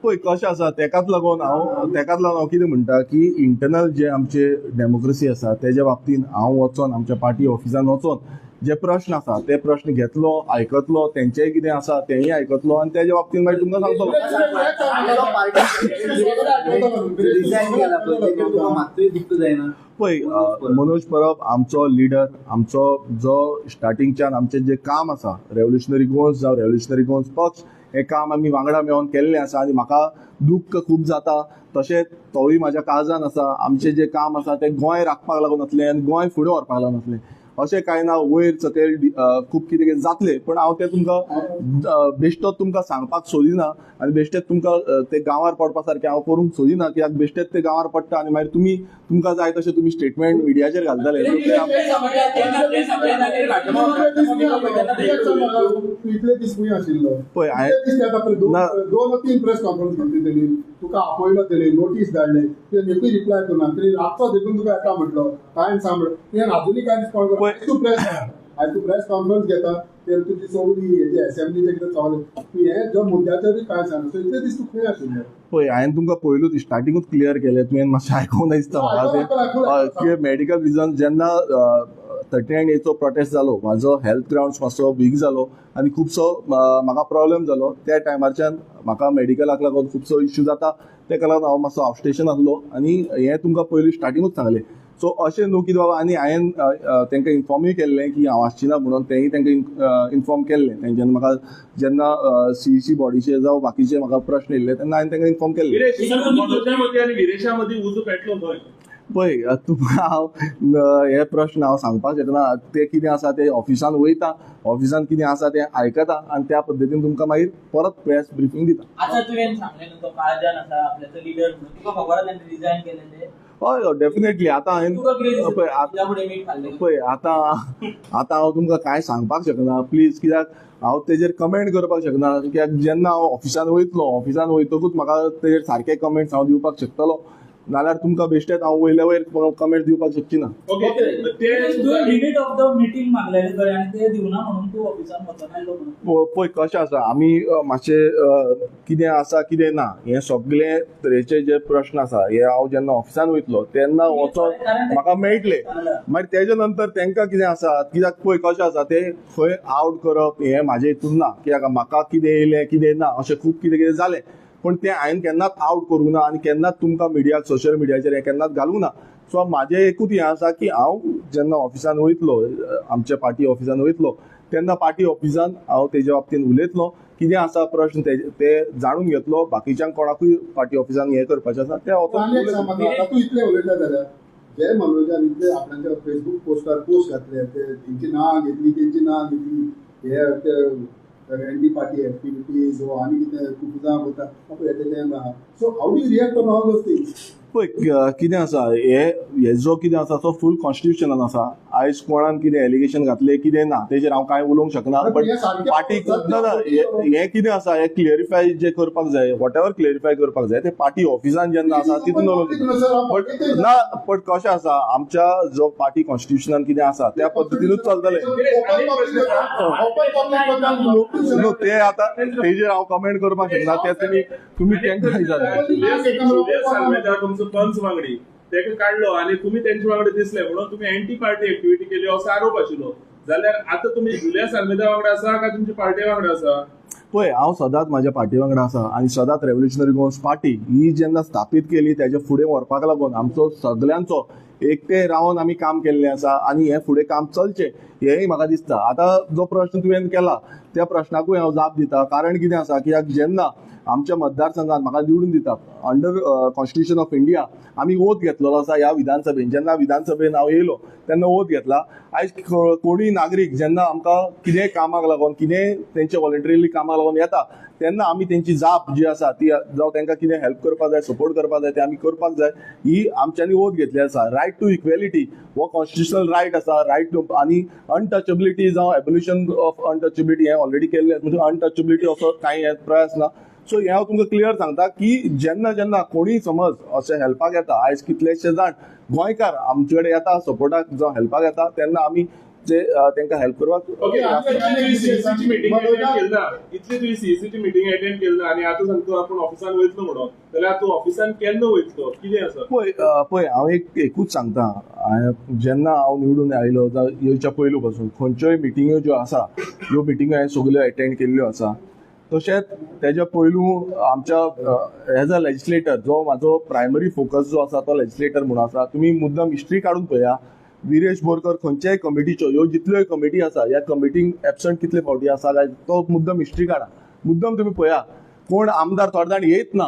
पळय कशें आसा, तेकाच लागून हांव कितें म्हणटा की इंटरनल जे आमचे डेमोक्रेसी आसा तेज्या बाबतीन हांव वचोन आमच्या पार्टी ऑफिसान वचोन जे प्रश्न आसा ते प्रश्न घेतलो, आयकतलो, तेंचेय कितें आसा तेंय आयकतलो आनी तेज्या बाबतीन मागीर तुमकां सांगतलो. पळय मनोज परब आमचो लिडर, आमचो जो स्टार्टिंगच्यान आमचें जें काम आसा रेव्होल्युशनरी गोन्स जावं रेव्होल्युशनरी गोन्स पक्ष, हें काम आमी वांगडा मेळोन केल्लें आसा आनी म्हाका दूख खूब जाता. तशेंच तोवूय म्हाज्या काळजान आसा. आमचें जें काम आसा तें गोंय राखपाक लागून आसलें आनी गोंय फुडें व्हरपाक लागून आसलें. अशें कांय ना वयर सकयल खूब कितें कितें जातलें, पण हांव तें तुमकां बेश्टोच तुमकां सांगपाक सोदिना आनी बेश्टेच तुमकां तें गांवार पडपा सारकें हांव करूंक सोदिना, कित्याक बेश्टेच तें गांवार पडटा आनी मागीर तुमकां जाय तशें तुमी स्टेटमेंट मिडियाचेर घालतले. पळय तुका आपयलो तेणी नोटीस धाडले तुवें एकूय रिप्लाय करना, तरी रातचो देखून तुका येता म्हटलो टायम सांग तुवें आजुनी कांय रिस्पॉन्ड करना. आयज तूं प्रेस कॉन्फरन्स घेता तेन्ना तुजी सगळी हेजी असेंब्लीचे कितें चवले तूं हे जो मुद्द्याचेरूय कांय सांगना. सो इतले दीस तूं खंय आशिल्लें? पळय हांवें तुमकां पयलूच स्टार्टिंगूच क्लियर केलें, तुवें मातशें आयकूंक ना दिसता म्हाका तें मेडिकल रिजन. जेन्ना 39A प्रोटेस्ट जालो, म्हाजो हेल्थ ग्रावंड्स मातसो वीक जालो आनी खुबसो म्हाका प्रॉब्लेम जालो. त्या टायमारच्यान म्हाका मेडिकलाक लागून खुबसो इश्यू जाता, तेका लागून हांव मातसो आउटस्टेशन आसलो आनी हें तुमकां पयलीं स्टार्टिंगूच सांगलें. सो अशें न्हू की बाबा, आनी हांवें तेंकां इन्फॉर्मूय केल्लें की हांव आसची ना म्हणून, तेंय तेंकां इन्फॉर्म केल्लें. तेंच्यांनी म्हाका जेन्ना CEC बॉडीचे जावं बाकीचे म्हाका प्रश्न येयल्ले तेन्ना हांवें तेंकां इन्फॉर्म केल्लें. पळय तुमकां हांव हे प्रश्न हांव सांगपाक शकना. ते कितें आसा ते ऑफिसान वयता, ऑफिसान कितें आसा तें आयकता आनी त्या पद्दतीन तुमकां मागीर परत प्रेस ब्रिफींग दिता. आतां तुवें सांगलें न्हू तो काळजान आसा आपल्याचो लिडर म्हणून, तुका खबर आसा ताणें रिजायन केलें तें? हय डेफिनेटली. आतां हांवें पळय आतां हांव तुमकां कांय सांगपाक शकना प्लीज, कित्याक हांव तेजेर कमेंट करपाक शकना. कित्याक जेन्ना हांव ऑफिसान वयतकूच म्हाका तेजेर सारके कमेंट्स हांव दिवपाक शकतलो, नाल्यार तुमकां बेश्टेच हांव वयल्या वयर कमेंट दिवपाक शकची ना. मिनिट ऑफ द मीटिंग मागलेलें खंय आनी ते दिवना म्हणून तूं ऑफिसान वचना आयलो म्हणून? पळय कशें आसा, आमी मातशें कितें आसा कितें ना हें सगळे तरेचे जे प्रश्न आसा हे हांव जेन्ना ऑफिसान वयतलो तेन्ना वचोन म्हाका मेळटले. मागीर तेजे नंतर तेंकां कितें आसा, कित्याक पळय कशें आसा तें खंय आउट करप हें म्हाजे हितून ना. कित्याक म्हाका कितें येयलें कितें ना अशें खूब कितें कितें जालें, पण तें हांवें केन्नाच आउट करूंक ना आनी केन्नाच तुमकां मिडियाक सोशल मिडियाचेर हें केन्नाच घालूंक ना. सो म्हाजें एकूच हें आसा की हांव जेन्ना ऑफिसान वयतलो, आमच्या पार्टी ऑफिसान वयतलो तेन्ना पार्टी ऑफिसान हांव तेज्या बाबतीन उलयतलो, कितें आसा प्रश्न ते जाणून घेतलो, बाकीच्यांक कोणाकूय पार्टी ऑफिसान हें करपाचें आसा तें तूं इतलें उलयता जाल्यार जे मनोजान इतले आपणाच्या फेसबूक पोस्टार पोस्ट घातले, तेंची नांवां घेतली, तेंची नांवां घेतली, हे एनडी पार्टी एक्टिविटीज वो आनी कितें कुपुजां करता, येते तें आहा. So how do you react on all those things? पळय कितें आसा हे जो कितें आसा तो फूल कॉन्स्टिट्युशनान आसा. आयज कोणान कितें एलिगेशन घातलें कितें ना तेजेर हांव कांय उलोवंक शकना. बट हे सारकें पार्टीक ना ना हें कितें आसा हें क्लियरिफाय जे करपाक जाय वॉट एवर क्लियरिफाय करपाक जाय ते पार्टी ऑफिसान जेन्ना आसा तितून बट ना बट कशें आसा आमच्या जो पार्टी कॉन्स्टिट्युशनान कितें आसा त्या पद्दतीनूच चलतलें. नो ते आतां तेजेर हांव कमेंट करपाक शकना ते तुमी तेंकां विचारचें. तुमचो पंच वांगडी तेका काढलो आणि तुम्ही त्यांच्या वांगडा दिसले म्हणून तुम्ही अँटी पार्टी ऍक्टिव्हिटी केली असो आरोप आशिल्लो जाल्यार आता तुम्ही जुलिया साल्मेदा वांगडा आसा काय तुमच्या पार्टी वांगडा आसा? पळय हांव सदांच म्हाज्या पार्टी वांगडा आसा आनी सदांच रेव्होल्युशनरी गोवन्स पार्टी ही जेन्ना स्थापीत केली तेजे फुडें व्हरपाक लागून आमचो सगल्यांचो एकटे रावन आमी काम केल्लें आसा आनी हें फुडें काम चलचें हेंय म्हाका दिसता. आतां जो प्रश्न तुवें केला त्या प्रश्नाकूय हांव जाप दिता. कारण कितें आसा कित्याक जेन्ना आमच्या मतदारसंघात म्हाका निवडून दितात अंडर कॉन्स्टिट्युशन ऑफ इंडिया आमी ओथ घेतलेलो आसा ह्या विधानसभेन. जेन्ना विधानसभेन हांव येयलो तेन्ना ओथ घेतला. आयज कोणूय नागरीक जेन्ना आमकां कितेंय कामाक लागून कितेंय तेंचे वॉलंटरिली कामाक लागून येता तेन्ना आमी तेंची जाप जी आसा ती जावं तांकां कितें हेल्प करपाक जाय सपोर्ट करपाक जाय ते आमी करपाक जाय. ही आमच्यांनी ओथ घेतली आसा. रायट टू इक्वेलिटी हो कॉन्स्टिट्युशनल रायट आसा. रायट टू आनी अनटचेबिलिटी जावं एबोल्युशन ऑफ अनटचेबिलिटी हें ऑलरेडी केल्लें म्हणजे अनटचेबिलिटी असो कांय हे प्रयास ना. सो हे हांव तुमकां क्लियर सांगता की जेन्ना जेन्ना कोणीय समज अशें हेल्पाक येता आयज कितलेशे जाण गोंयकार आमचे कडेन येता सपोर्टाक जावं हेल्पाक येता तेन्ना आमी जे तांकां हेल्प करपाक ओके सीईसीची मीटिंग अटेंड केला इतली तुवें सीईसीची मीटिंग अटेंड केला आणि आता सांगतो आपण ऑफिसान वयतलो म्हणून जाल्यार तूं ऑफिसान केन्ना वयतलो कितें आसा? पळय हांव एकूच सांगता जेन्ना हांव निवडून आयलो येवच्या पयलू पासून खंयच्योय मिटिंग्यो ज्यो आसा ह्यो मिटिंग्यो हांवें सगल्यो अटेंड केल्ल्यो आसा. तशेंच तेच्या पयलू आमच्या एज अ लेजिस्लेटर जो म्हाजो प्रायमरी फोकस जो आसा तो लेजिस्लेटर म्हणून आसा. तुमी मुद्दम हिस्ट्री काडून पळया विरेश बोरकर खंयच्याय कमिटीच्यो ह्यो जितल्योय कमिटी आसा ह्या कमिटींक एबसंट कितले फावटी आसा काय तो मुद्दम हिस्ट्री काडा. मुद्दम तुमी पळया कोण आमदार थोडे जाण येयत ना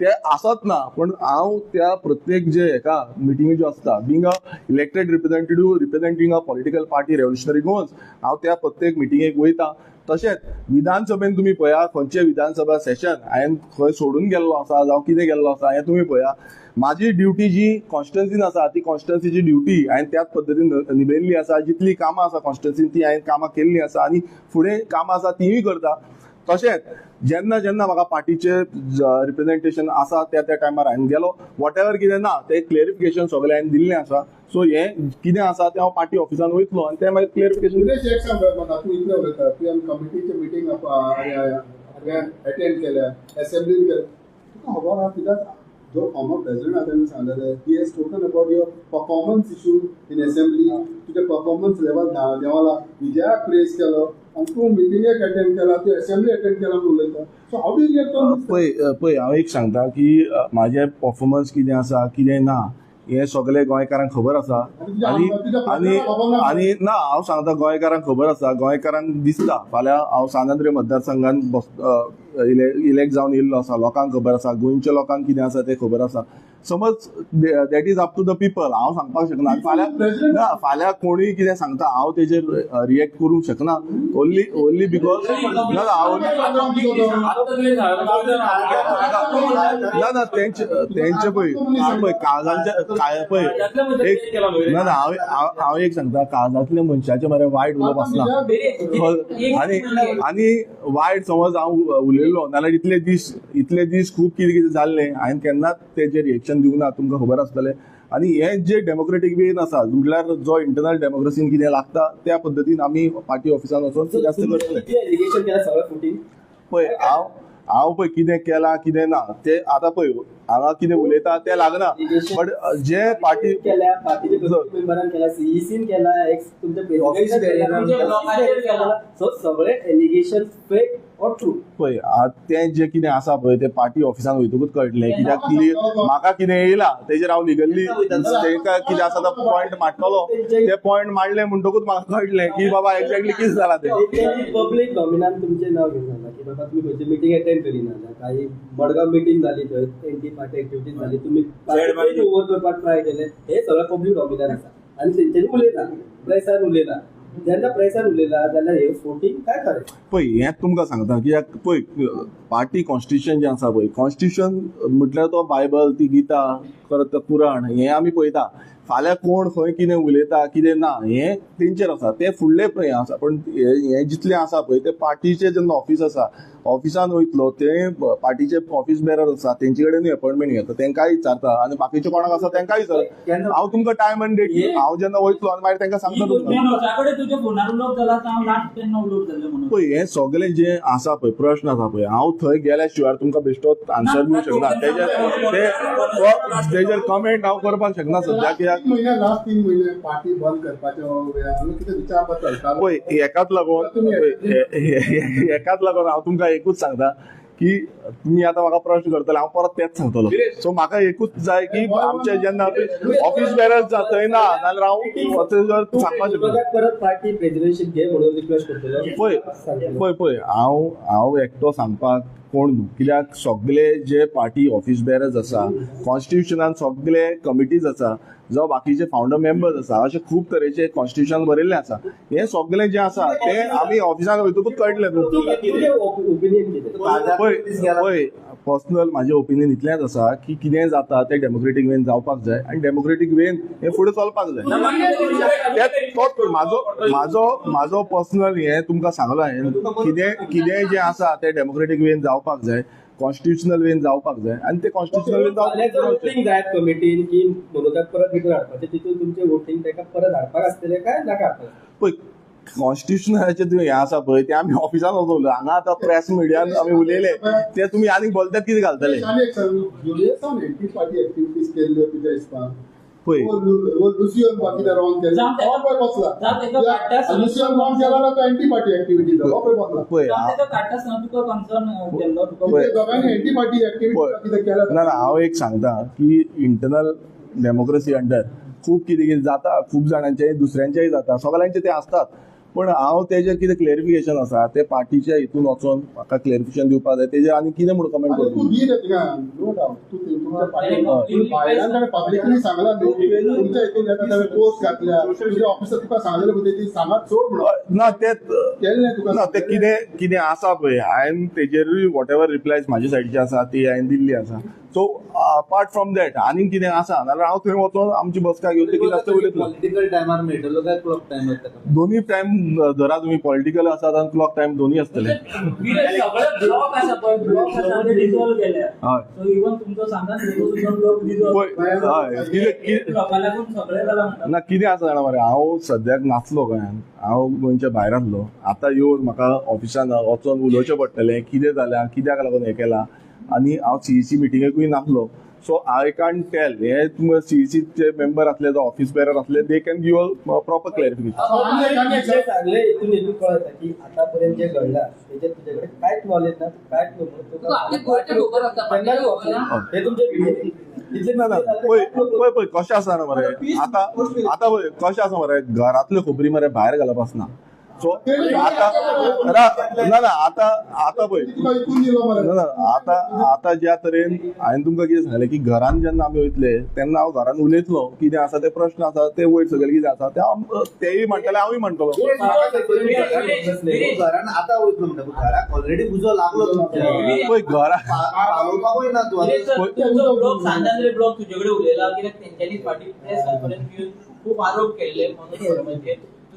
ते आसत ना पण हांव त्या प्रत्येक जे हेका मिटिंगी ज्यो आसता being a elected representative representing a political party revolutionary Goans हांव त्या प्रत्येक मिटिंगेक वयता. तशेंच विधानसभेन तुमी पळया खंयचे विधानसभा सेशन हांवें खंय सोडून गेल्लो आसा जावं कितें गेल्लो आसा हें तुमी पळया. म्हाजी ड्युटी जी कॉन्स्टिट्युन्सीन आसा ती कॉन्स्टिट्युन्सीची ड्युटी हांवें त्याच पद्दतीन निभयल्ली आसा. जितली कामां आसा कॉन्स्टिट्युन्सीन ती हांवें कामां केल्लीं आसा आनी फुडें कामां आसा तीय करता. तशेंच जेन्ना जेन्ना म्हाका पार्टीचे रिप्रेझेंटेशन आसा त्या टायमार हांवें गेलो वॉट एवर कितें ना तें क्लियरिफिकेशन सगळें हांवें दिल्लें आसा. सो हें कितें आसा तें हांव पार्टी ऑफिसान वयतलो आनी तें मागीर क्लियरिफिकेशन सुरेश एक सांग म्हाका तूं इतलें उलयता तुवें कमिटीचे मिटींग अटेंड केल्या असेंब्लीन केल्या तुका खबर आहा कित्याक जो फॉर्मर प्रेसिडेंट आसा तेणें सांगलेलें he has spoken about your performance issue in assembly तुजें परफॉर्मन्स लेवल देवाला विजयाक प्रेस केलो आनी तूं मिटिंगेक अटेंड केला तूं असेंब्ली अटेंड केला म्हणून उलयता. So how do react on this? पळय हांव एक सांगता की म्हाजें परफॉर्मन्स कितें आसा कितें ना हें सगळें गोंयकारांक खबर आसा. आनी आनी आनी ना हांव सांगता गोंयकारांक खबर आसा. गोंयकारांक दिसता फाल्यां हांव सांगाद्री मतदारसंघान इलेक्ट जावन येयल्लो आसा. लोकांक खबर आसा गोंयच्या लोकांक कितें आसा तें खबर आसा. समज that is up to the people हांव सांगपाक शकना. फाल्यां कोणूय कितें सांगता हांव तेजेर रिएक्ट करूंक शकना. ओन्ली बिकॉज ना तेंचे पळय काळजांचे पळय एक ना ना हांव एक सांगता काळजांतल्या मनशाचे मरे वायट उलोवप आसना. आनी वायट समज हांव उलयलो नाल्यार इतले दीस खूब कितें कितें जाल्लें हांवें केन्नाच तेजेर रिएक्शन दिवंक ना तुमकां खबर आसतलें. आनी हें जे डेमोक्रेटीक वेन आसा म्हटल्यार जो इंटरनल डेमोक्रेसीन कितें लागता त्या पद्दतीन आमी पार्टी ऑफिसान वचून जास्त करतले. पळय हांव पळय कितें केलां कितें ना तें आतां पळय हांगा कितें उलयता तें लागना बट जे पार्टी सगळे एलिगेशन फेक ऑर ट्रू पळय तें जें कितें आसा पळय तें पार्टी ऑफिसान वयतकूच कळटलें. कित्याक म्हाका कितें येयला तेजेर हांव लिगली तांकां कितें आसा तो पॉयंट मांडटलो ते पॉयंट मांडले म्हणटकूच म्हाका कळटलें की बाबा एक्झॅक्टली कितें जालां तें. पब्लीक नॉमिनान तुमचें नांव घेवन जाता की बाबा तुमी खंयची मिटींग अटेंड करिना काही मडगांव मिटींग जाली थंय एंटी पार्टी एक्टिविटीज जाली तुमी ओवर करपाक ट्राय केले हे सगळें पब्लीक नॉमिनान आसा आनी तेंच्यांनी उलयना प्रेसान उलयना जेन्ना प्रेसार उलयला जाल्यार हे फोटींग काय खरें पळय हें तुमकां सांगता कित्याक पळय पार्टी कॉन्स्टिट्युशन जें आसा पळय कॉन्स्टिट्युशन म्हटल्यार तो बायबल ती गीता परत तो पुराण हें आमी पळयता फाल्यां कोण खंय कितें उलयता कितें ना हें तेंचेर आसा ते फुडलें हें आसा पण हें जितलें आसा पळय ते पार्टीचें जेन्ना ऑफीस आसा ऑफिसान वयतलो ते पार्टीचे ऑफीस बेरर आसा तेंचे कडेन अपॉयंटमेंट घेता तेंकाय विचारता आनी बाकीचे कोणाक आसा तेंकाय विचारता हांव तुमकां टायम आनी डेट हांव जेन्ना वयतलो आनी मागीर तेंकां सांगता तुमकां मनोजाकडे तुज्या फोनार उलोवप जाल्यार हांव लास्ट केन्ना उलोवप जाल्लें म्हणून पळय हें सगळें जें आसा पळय प्रश्न आसा पळय हांव थंय गेल्या शिवाय तुमकां बेश्टो आन्सर दिवंक शकना तेजेर कमेंट हांव करपाक शकना सद्या कित्याक 3 महिने लास्ट 3 महिने पार्टी बंद करपाच्या वेळार कितें विचारपाक चलतालो पळय एकाच लागून हांव तुमकां एकूच सांगता की तुम्ही आता म्हाका प्रश्न करतले हांव परत तेच सांगतलो सो म्हाका एकूच जाय की आमचे जेन्ना ऑफिस बेरर थंय ना जाल्यार हांव सांगपाक शकना परत पार्टी प्रेसिडेंटशीप घे म्हणून रिक्वेस्ट करतलो पळय हांव एकटो सांगपाक कोण न्हू कित्याक सगळे जे पार्टी ऑफिस बेरर्स आसा कॉन्स्टिट्युशनान सगळे कमिटीज आसा जो बाकीचे फाउंडर मेंबर्स आसा अशे खूब तरेचे कॉन्स्टिट्युशन बरयल्लें आसा हें सगळें जें आसा तें आमी ऑफिसान वयतकूच कळटलें न्हू ओपिनियन कितें पळय पर्सनल म्हाजें ओपिनियन इतलेंच आसा की कितें जाता तें डेमोक्रेटीक वेन जावपाक जाय आनी डेमोक्रेटीक वेन हें फुडें चलपाक जाय तोच म्हाजो पर्सनल हें तुमकां सांगलो हांवें कितें जें आसा तें डेमोक्रेटीक वेन जावपाक जाय कॉन्स्टिट्युशनल वेन जावपाक जाय आनी ते कॉन्स्टिट्युशनल वेन वोटिंग जायत कमिटीन की मनोजाक परत भितर हाडपाचें तितून तुमचें वोटिंग ताका परत हाडपाक आसतलें काय नाका पळय कॉन्स्टिट्युशनाचे हें आसा पळय तें आमी ऑफिसान वचोवलें हांगा आतां प्रेस मिडियान आमी उलयले ते तुमी आनीक बोलतात कितें घालतले आनी एक जुलियसान एंटी पार्टी एक्टिविटीज केल्ल्यो तुज्या हिसपान पळय लुसियन बाकी रॉंग केलें हो पळय बसला लुसियन रॉंग केला जाल्यार तो एंटी पार्टी एक्टिविटीज हो पळय बसला पळय काडटासतना तुका कन्सर्न केल्लो तुका ते दोगांनी एंटी पार्टी एक्टिविटीज कितें केल्या ना हांव एक सांगता की इंटरनल डेमोक्रेसी अंडर खूब कितें कितें जाता खूब जाणांचे दुसऱ्यांचेय जाता सगळ्यांचे ते असतात पण हांव तेजेर कितें क्लेरिफिकेशन आसा ते पार्टीच्या हितून वचून म्हाका क्लेरिफिकेशन दिवपाक जाय तेजेर आनी कितें म्हणून कमेंट तू करता दी रे तिका नो डाउट तू तुमच्या पार्टी भायल्यान पब्लिकली सांगला तुमच्या हितून येता तेन्ना पोस्ट घातल्या तुज्या ऑफिसात तुका सांगलेले पळय ती सांगात सोड म्हणून ना ते केल्लें तुका ना ते कितें आसा पळय हांवें तेजेरूय वॉट एवर रिप्लायज म्हाजे सायडीचे आसा ती हांवें दिल्ली आसा सो अपार्ट फ्रॉम दॅट आनीक कितें आसा नाल्यार हांव थंय वचून आमची बसका घेवन ते कितें आसता उलयतलो पॉलिटिकल टायमार मेळटलो काय क्लॉक टायम दोन्ही टायम धरा तुम्ही पॉलिटिकल आसात आनी क्लॉक टायम दोन्ही असतले सगळे ब्लॉक आसा पळय ब्लॉक आसा ते डिसॉल्व केल्या हय सो इवन तुमचो सांगा सुद्दां ब्लॉक डिसॉल्व लोकांक लागून सगळे जाला म्हणटा ना कितें आसा जाणा मरे हांव सद्याक नाचलो गोंयान हांव गोंयच्या भायर आसलो आतां येवन म्हाका ऑफिसान वचोन उलोवचें पडटलें कितें जाल्यार कित्याक लागून हें केलां आनी हांव सीईसी मिटिंगेकूय नासलो सो आय कांट टेल हे तुमकां सीईसीचे मेंबर आसले जो ऑफिस बेरर आसले they can give a proper clarification सांगले हितून हेतून कळटा की आतापर्यंत जे घडला तेजे तुजे कडेन कांयच नॉलेज ना कांयच हे तुमचे ना पळय कशें आसा ना मरे आतां पळय कशें आसा मरे घरांतल्यो खबरी मरे भायर घालप आसना सो आतां पळय आतां ज्या तरेन हांवें तुमकां कितें सांगलें की घरान जेन्ना आमी वयतले तेन्ना हांव घरान उलयतलो कितें आसा ते प्रश्न आसा ते वयर सकयल कितें आसा ते तेय म्हणटले हांवूय म्हणटलो घरान आतां वयतलो म्हणटा घराक ऑलरेडी उजो लागलो पळय ब्लॉक सांगता ब्लॉक तुजे कडेन उलयला कित्याक तेंच्यांनी फाटीं प्रेस कॉन्फरन्स घेवन खूप आरोप केल्ले म्हणून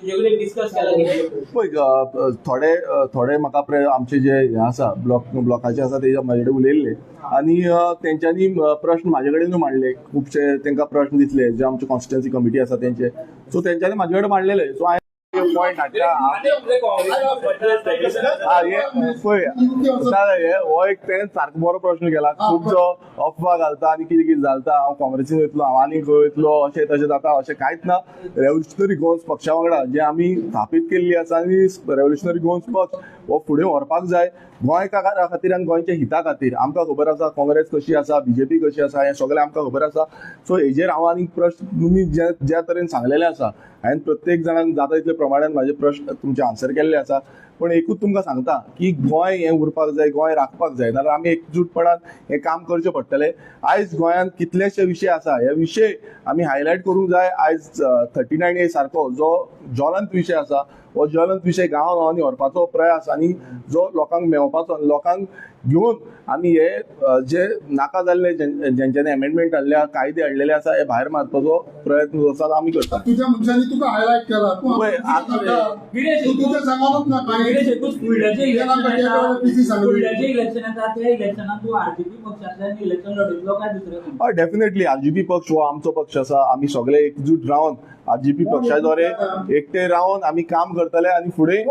तुजे कडेन डिस्कस केला कितें पळय थोडे म्हाका आमचे जे हे आसा ब्लॉकाचे आसा ते म्हाजे कडेन उलयल्ले आनी तेंच्यांनी प्रश्न म्हाजे कडेन मांडले खुबशे तांकां प्रश्न दिसले जे आमचे कॉन्स्टिट्युएन्सी कमिटी आसा तेंचे सो तेंच्यांनी म्हाजे कडेन मांडलेले सो पॉयंट हाडटा हो एक तेणें सारको बरो प्रश्न केला खूब जो अफवा घालता आनी कितें कितें घालता हांव काँग्रेसीन वयतलो हांव आनी खंय वयतलो अशें तशें जाता अशें कांयच ना रेव्होल्युशनरी गोवन्स पक्षा वांगडा जे आमी स्थापीत केल्ली आसा आनी रेव्होल्युशनरी गोवन्स पक्ष हो फुडें व्हरपाक जाय गोंयकारा खातीर आनी गोंयच्या हिता खातीर आमकां खबर आसा काँग्रेस कशी आसा बीजेपी कशी आसा हें सगळें आमकां खबर आसा सो हेजेर हांव आनीक प्रश्न तुमी ज्या तरेन सांगलेलें आसा हांवें प्रत्येक जाणांक जाता तितले प्रमाणात माझे प्रश्न तुमचे आन्सर केल्ले आसा. पण एकूच तुमकां सांगता की गोंय हें उरपाक जाय, गोंय राखपाक जाय, नाल्यार आमी एकजूटपणान हें काम करचें पडटलें. आयज गोंयांत कितलेशे विशय आसा, हे विशय आमी हायलायट करूंक जाय. आयज 39A सारको जो ज्वलंत विशय आसा, हो ज्वलंत विशय गांवांनी व्हरपाचो प्रयास आनी जो लोकांक मेळपाचो, लोकांक घेवन आमी हे जे नाका जाल्ले जेंच्यांनी एमेंडमेंट हाडल्या, कायदे हाडलेले आसा, हे भायर मारपाचो प्रयत्न जो आसा आमी करता. तुझ्या मनशांनी तुका हायलायट केला, पळय, तू तुझं सांगूनच ना काय फुडल्याचे इलेक्शन येता त्या इलेक्शनात तू आरजीपी पक्षांतल्यान इलेक्शन लढयतलो काय दुसरें? हय, डेफिनेटली आरजीपी पक्ष हो आमचो पक्ष आसा. आमी सगळे एकजूट रावन आरजीपी पक्षा द्वारे एकटे रावन आमी काम करतले आनी फुडें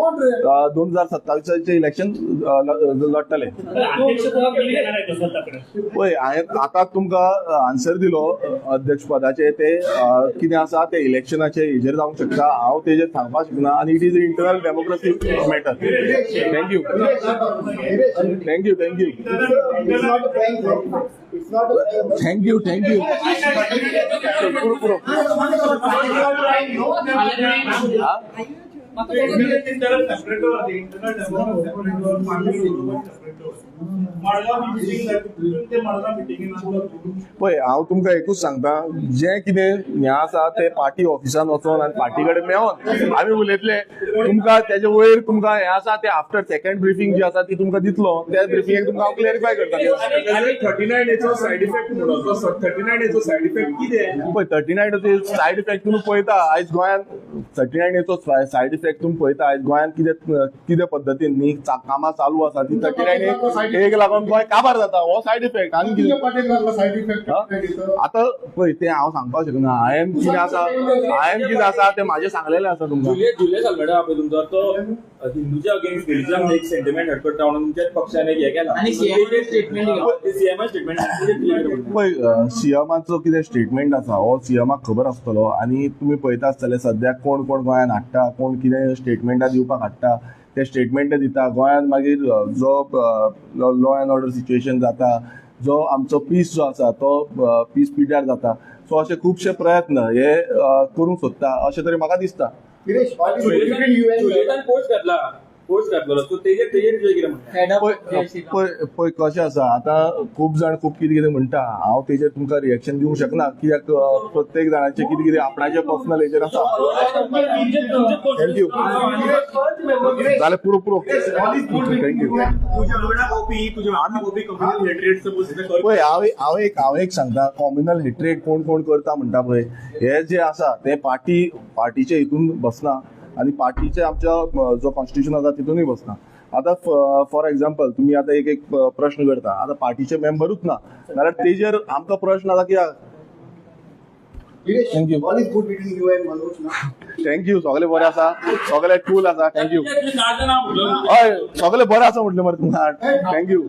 2027 इलेक्शन लढतले. पळय, हांवें आतां तुमकां आन्सर दिलो अध्यक्ष पदाचे. ते कितें आसा ते इलेक्शनाचे हेजेर जावंक शकता, हांव तेजेर सांगपाक शकना. आनी it is internal democracy matter. Thank you thank you thank you thank you thank you. पळय, हांव तुमकां एकूच सांगता, जें कितें हें आसा तें पार्टी ऑफिसान वचोन आनी पार्टी कडेन मेळोन आमी उलयतले. तुमकां तेजे वयर तुमकां हें आसा ते आफ्टर सेकंड ब्रिफींग जी आसा ती तुमकां दितलो. त्या ब्रिफींगेक तुमकां हांव क्लॅरिफाय करता. 39A सायड इफेक्ट म्हणून 39A सायड इफेक्ट कितें? पळय, 39A सायड इफेक्ट तुमी पळयता आयज गोंयांत. 39A सायड इफेक्ट तुमी पळयता आयज गोंयांत कितें पद्दतीन न्ही कामां चालू आसा ती 39A लागून गोंय काबार जाता. हो सायड इफेक्ट. आनी कितें सायड इफेक्ट आतां पळय, तें हांव सांगपाक शकना. हांवें कितें आसा तें म्हाजें सांगलेलें आसा तुमकां. जुलियस आल्मेडा पळय तुमचो तो हिंदूच्या अगेन्स्ट रिलीजन एक सेंटिमेंट हट करता म्हणून तुमच्याच पक्षाने हे केला आणि सीएमचे स्टेटमेंट पळय, सीएमाचो कितें स्टेटमेंट आसा हो सीएमाक खबर आसतलो. आनी तुमी पळयता आसतले सद्याक कोण कोण गोंयांत हाडटा, कोण कितें स्टेटमेंटां दिवपाक हाडटा ते स्टेटमेंट दिता. गोंयांत मागीर जो लॉ एंड ऑर्डर सिच्युएशन जाता, जो आमचो पीस जो आसा तो पीस पिड्यार जाता. सो अशे खुबशे प्रयत्न हे करूंक सोदता अशें तरी म्हाका दिसता. जुलियसान पोस्ट घातलो सो तेजेर कितें म्हणटा? पळय कशें आसा, आतां खूब जाण खूब कितें कितें म्हणटा. हांव तेजेर तुमकां रिएक्शन दिवंक शकना, कित्याक प्रत्येक जाणांचे कितें कितें आपणाचे पर्सनल हेजेर आसा. थँक्यू जालें पुरो थँक्यू. पळय, हांव एक सांगता, कॉम्युनल हेट्रेड कोण कोण करता म्हणटा पळय, हे जे आसा ते पार्टीचे हितून बसना आनी पार्टीचे आमच्या जो कॉन्स्टिट्यूशन आसा तितूनय बसना. आतां फॉर एक्झाम्पल तुमी आतां एक प्रश्न करता, आतां पार्टीचे मेंबरूच ना जाल्यार तेजेर आमकां प्रश्न आसा कित्याक? Thank you thank you. सगळें बरें आसा, सगळें कूल आसा. थँक्यू. हय, सगळें बरें आसा म्हटलें मरे तुमकां. थँक्यू.